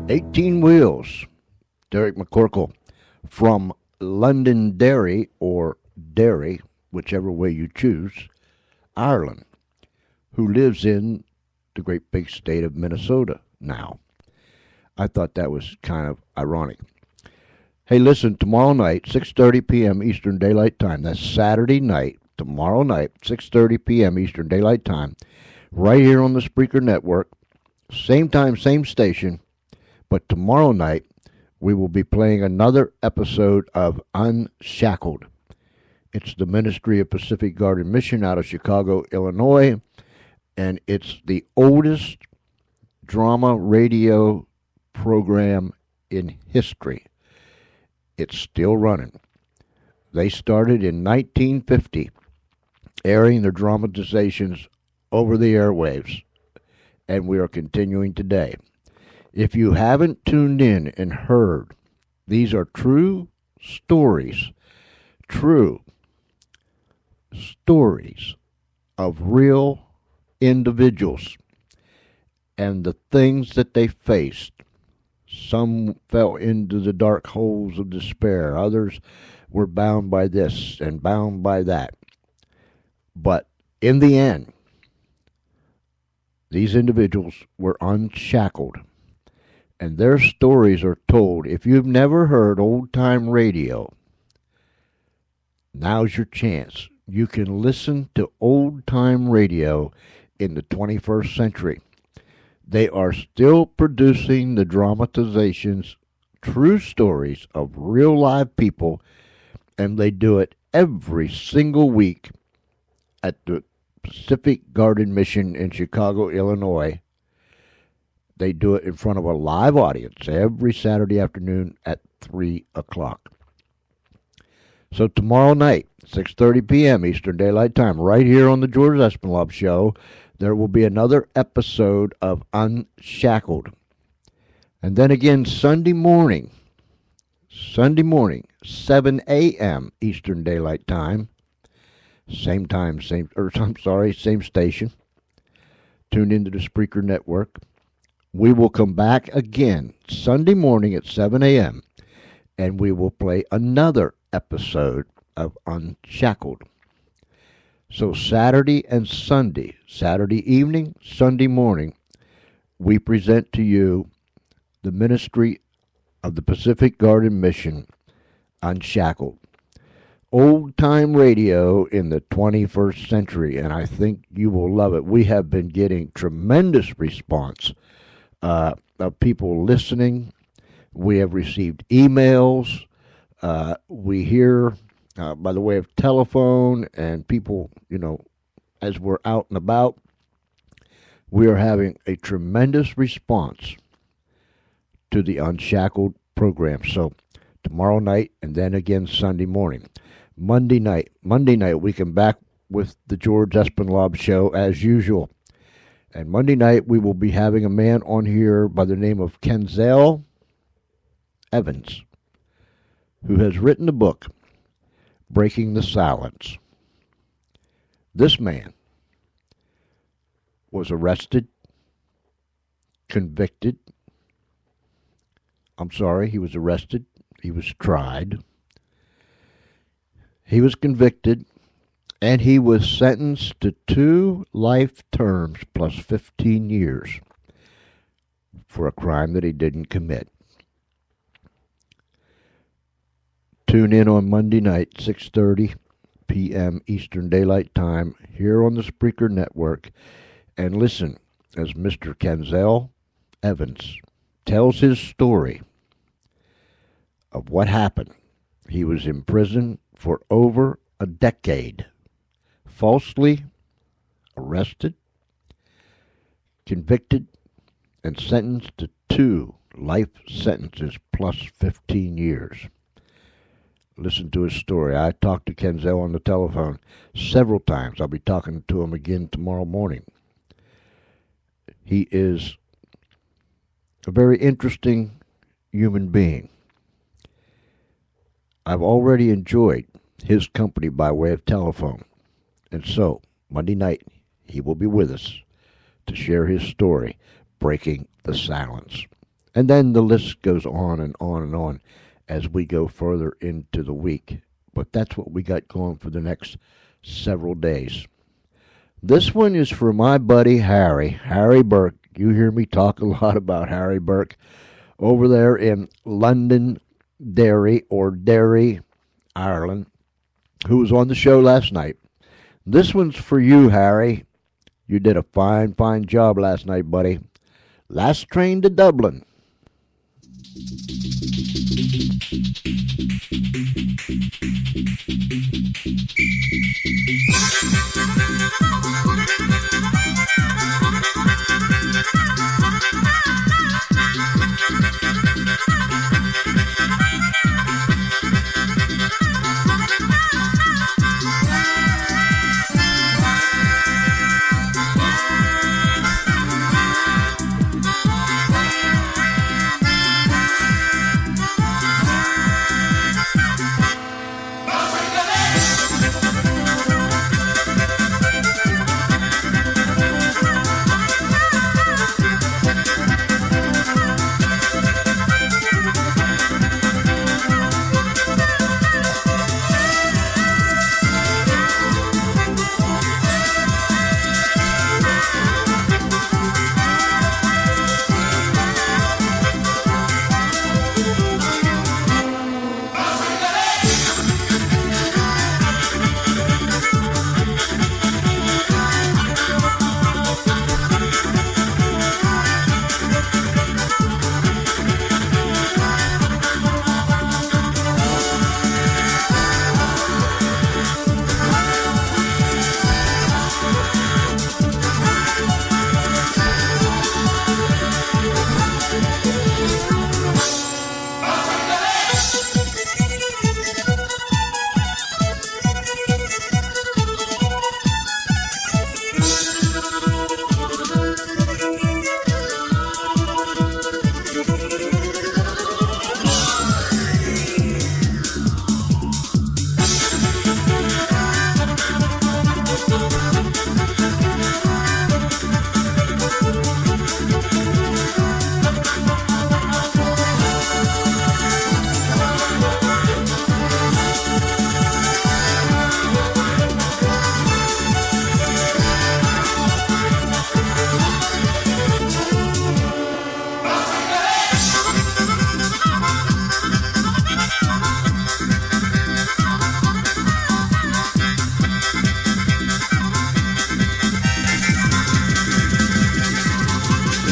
18 Wheels, Derek McCorkle from Londonderry, or Derry, whichever way you choose, Ireland, who lives in the great big state of Minnesota now. I thought that was kind of ironic. Hey, listen, tomorrow night, 6:30 p.m. Eastern Daylight Time. That's Saturday night, tomorrow night, 6:30 p.m. Eastern Daylight Time, right here on the Spreaker Network. Same time, same station. But tomorrow night, we will be playing another episode of Unshackled. It's the Ministry of Pacific Garden Mission out of Chicago, Illinois, and it's the oldest drama radio program in history. It's still running. They started in 1950, airing their dramatizations over the airwaves, and we are continuing today. If you haven't tuned in and heard, these are true stories of real individuals and the things that they faced. Some fell into the dark holes of despair. Others were bound by this and bound by that. But in the end, these individuals were unshackled. And their stories are told. If you've never heard old-time radio, now's your chance. You can listen to old-time radio in the 21st century. They are still producing the dramatizations, true stories of real live people and they do it every single week at the Pacific Garden Mission in Chicago, Illinois. They do it in front of a live audience every Saturday afternoon at 3 o'clock. So tomorrow night, 6:30 p.m. Eastern Daylight Time, right here on the George Espinlove Show, there will be another episode of Unshackled. And then again Sunday morning, 7 a.m. Eastern Daylight Time, same station. Tune into the Spreaker Network. We will come back again Sunday morning at 7 a.m. and we will play another episode of Unshackled. So Saturday and Sunday, Saturday evening, Sunday morning, we present to you the ministry of the Pacific Garden Mission, Unshackled. Old-time radio in the 21st century, and I think you will love it. We have been getting tremendous response of people listening. We have received emails. We hear by the way of telephone, and people, as we're out and about, we are having a tremendous response to the Unshackled program. So tomorrow night and then again Sunday morning. Monday night we come back with the George Espinlove Show as usual. And Monday night we will be having a man on here by the name of Kenzel Evans, who has written a book, Breaking the Silence. This man was arrested, convicted. He was arrested. He was tried. He was convicted, and he was sentenced to 2 life terms plus 15 years for a crime that he didn't commit. Tune in on Monday night, 6:30 p.m. Eastern Daylight Time, here on the Spreaker Network, and listen as Mr. Kenzel Evans tells his story of what happened. He was in prison for over a decade, falsely arrested, convicted, and sentenced to 2 life sentences plus 15 years. Listen to his story. I talked to Kenzel on the telephone several times. I'll be talking to him again tomorrow morning. He is a very interesting human being. I've already enjoyed his company by way of telephone. And so, Monday night, he will be with us to share his story, Breaking the Silence. And then the list goes on and on and on as we go further into the week. But that's what we got going for the next several days. This one is for my buddy Harry Burke. You hear me talk a lot about Harry Burke over there in Londonderry, Ireland, who was on the show last night. This one's for you, Harry. You did a fine job last night, buddy. Last train to Dublin.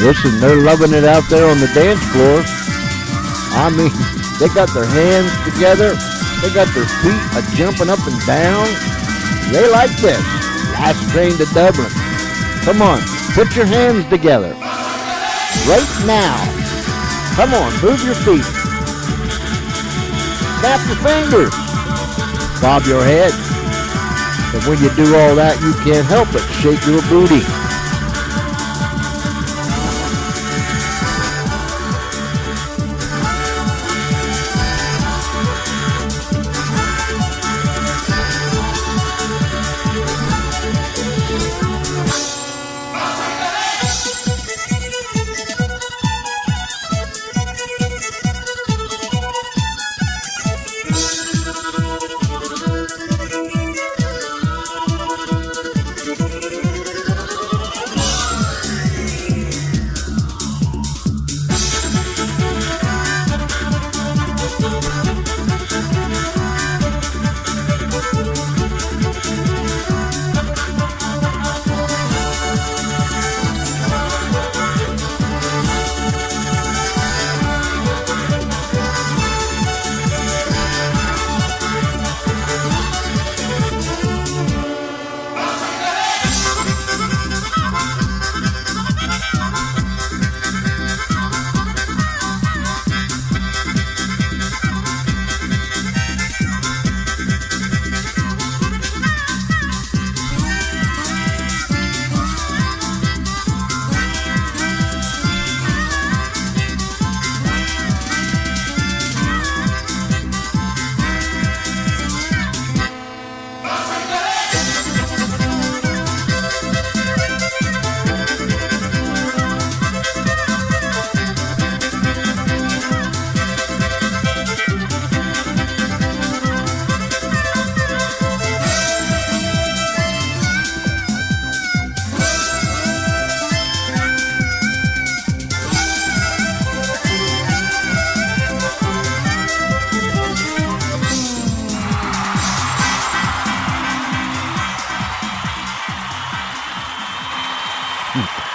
Listen, they're loving it out there on the dance floor. I mean, they got their hands together. They got their feet jumping up and down. They like this. Last train to Dublin. Come on, put your hands together. Right now. Come on, move your feet. Snap your fingers. Bob your head. And when you do all that, you can't help but shake your booty.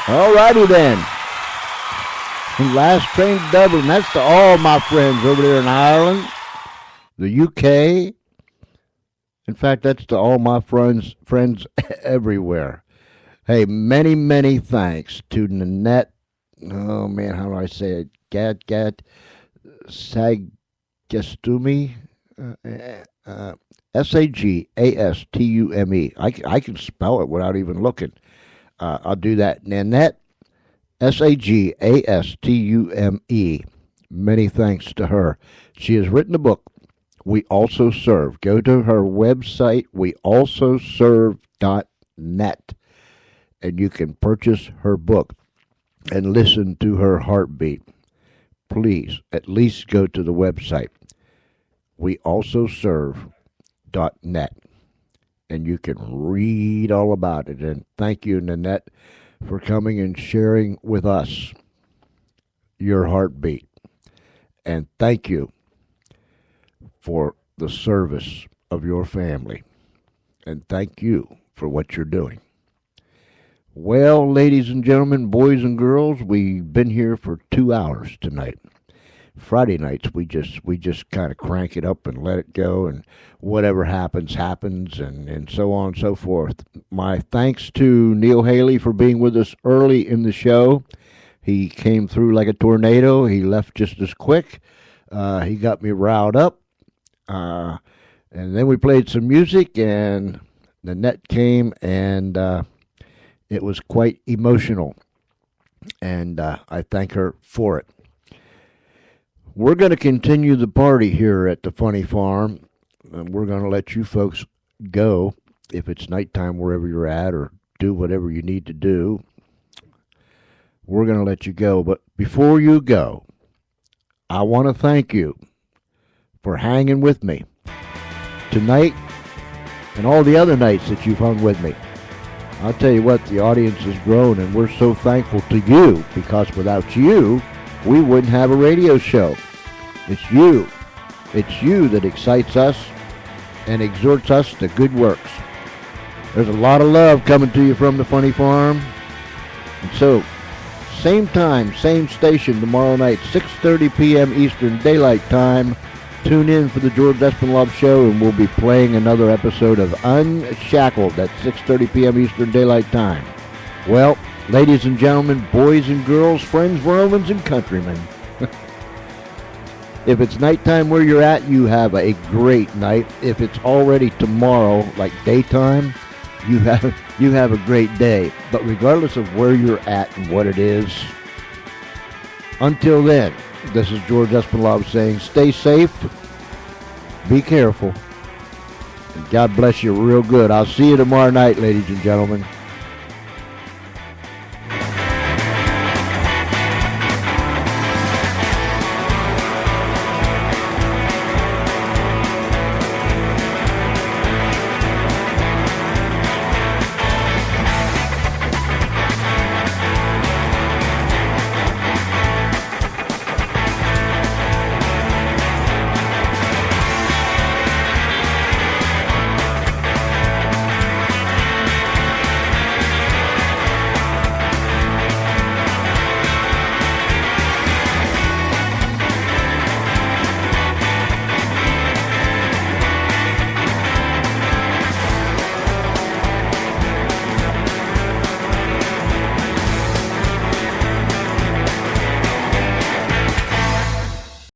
Alrighty then. Last train to Dublin. That's to all my friends over there in Ireland, the UK. In fact, that's to all my friends everywhere. Hey, many, many thanks to Nanette. Oh man, how do I say it? Nanette Sagastume. Sagastume. I can spell it without even looking. I'll do that. Nanette Sagastume. Many thanks to her. She has written a book, We Also Serve. Go to her website, wealsoserve.net, and you can purchase her book and listen to her heartbeat. Please, at least go to the website, wealsoserve.net, and you can read all about it. And thank you, Nanette, for coming and sharing with us your heartbeat. And thank you for the service of your family. And thank you for what you're doing. Well, ladies and gentlemen, boys and girls, we've been here for 2 hours tonight. Friday nights, we just kind of crank it up and let it go, and whatever happens, and so on and so forth. My thanks to Neil Haley for being with us early in the show. He came through like a tornado. He left just as quick. He got me riled up. And then we played some music, and Nanette came, and it was quite emotional. And I thank her for it. We're going to continue the party here at the Funny Farm, and we're going to let you folks go if it's nighttime wherever you're at, or do whatever you need to do. We're going to let you go, but before you go, I want to thank you for hanging with me tonight and all the other nights that you've hung with me. I'll tell you what, the audience has grown, and we're so thankful to you, because without you, we wouldn't have a radio show. It's you. It's you that excites us and exhorts us to good works. There's a lot of love coming to you from the Funny Farm. And so, Same time, same station tomorrow night, 6:30 p.m. Eastern Daylight Time. Tune in for the George Espinlove Show, and we'll be playing another episode of Unshackled at 6:30 p.m. Eastern Daylight Time. Well, ladies and gentlemen, boys and girls, friends, Romans, and countrymen, if it's nighttime where you're at, you have a great night. If it's already tomorrow, like daytime, you have a great day. But regardless of where you're at and what it is, until then, this is George Espinlove saying stay safe, be careful, and God bless you real good. I'll see you tomorrow night, ladies and gentlemen.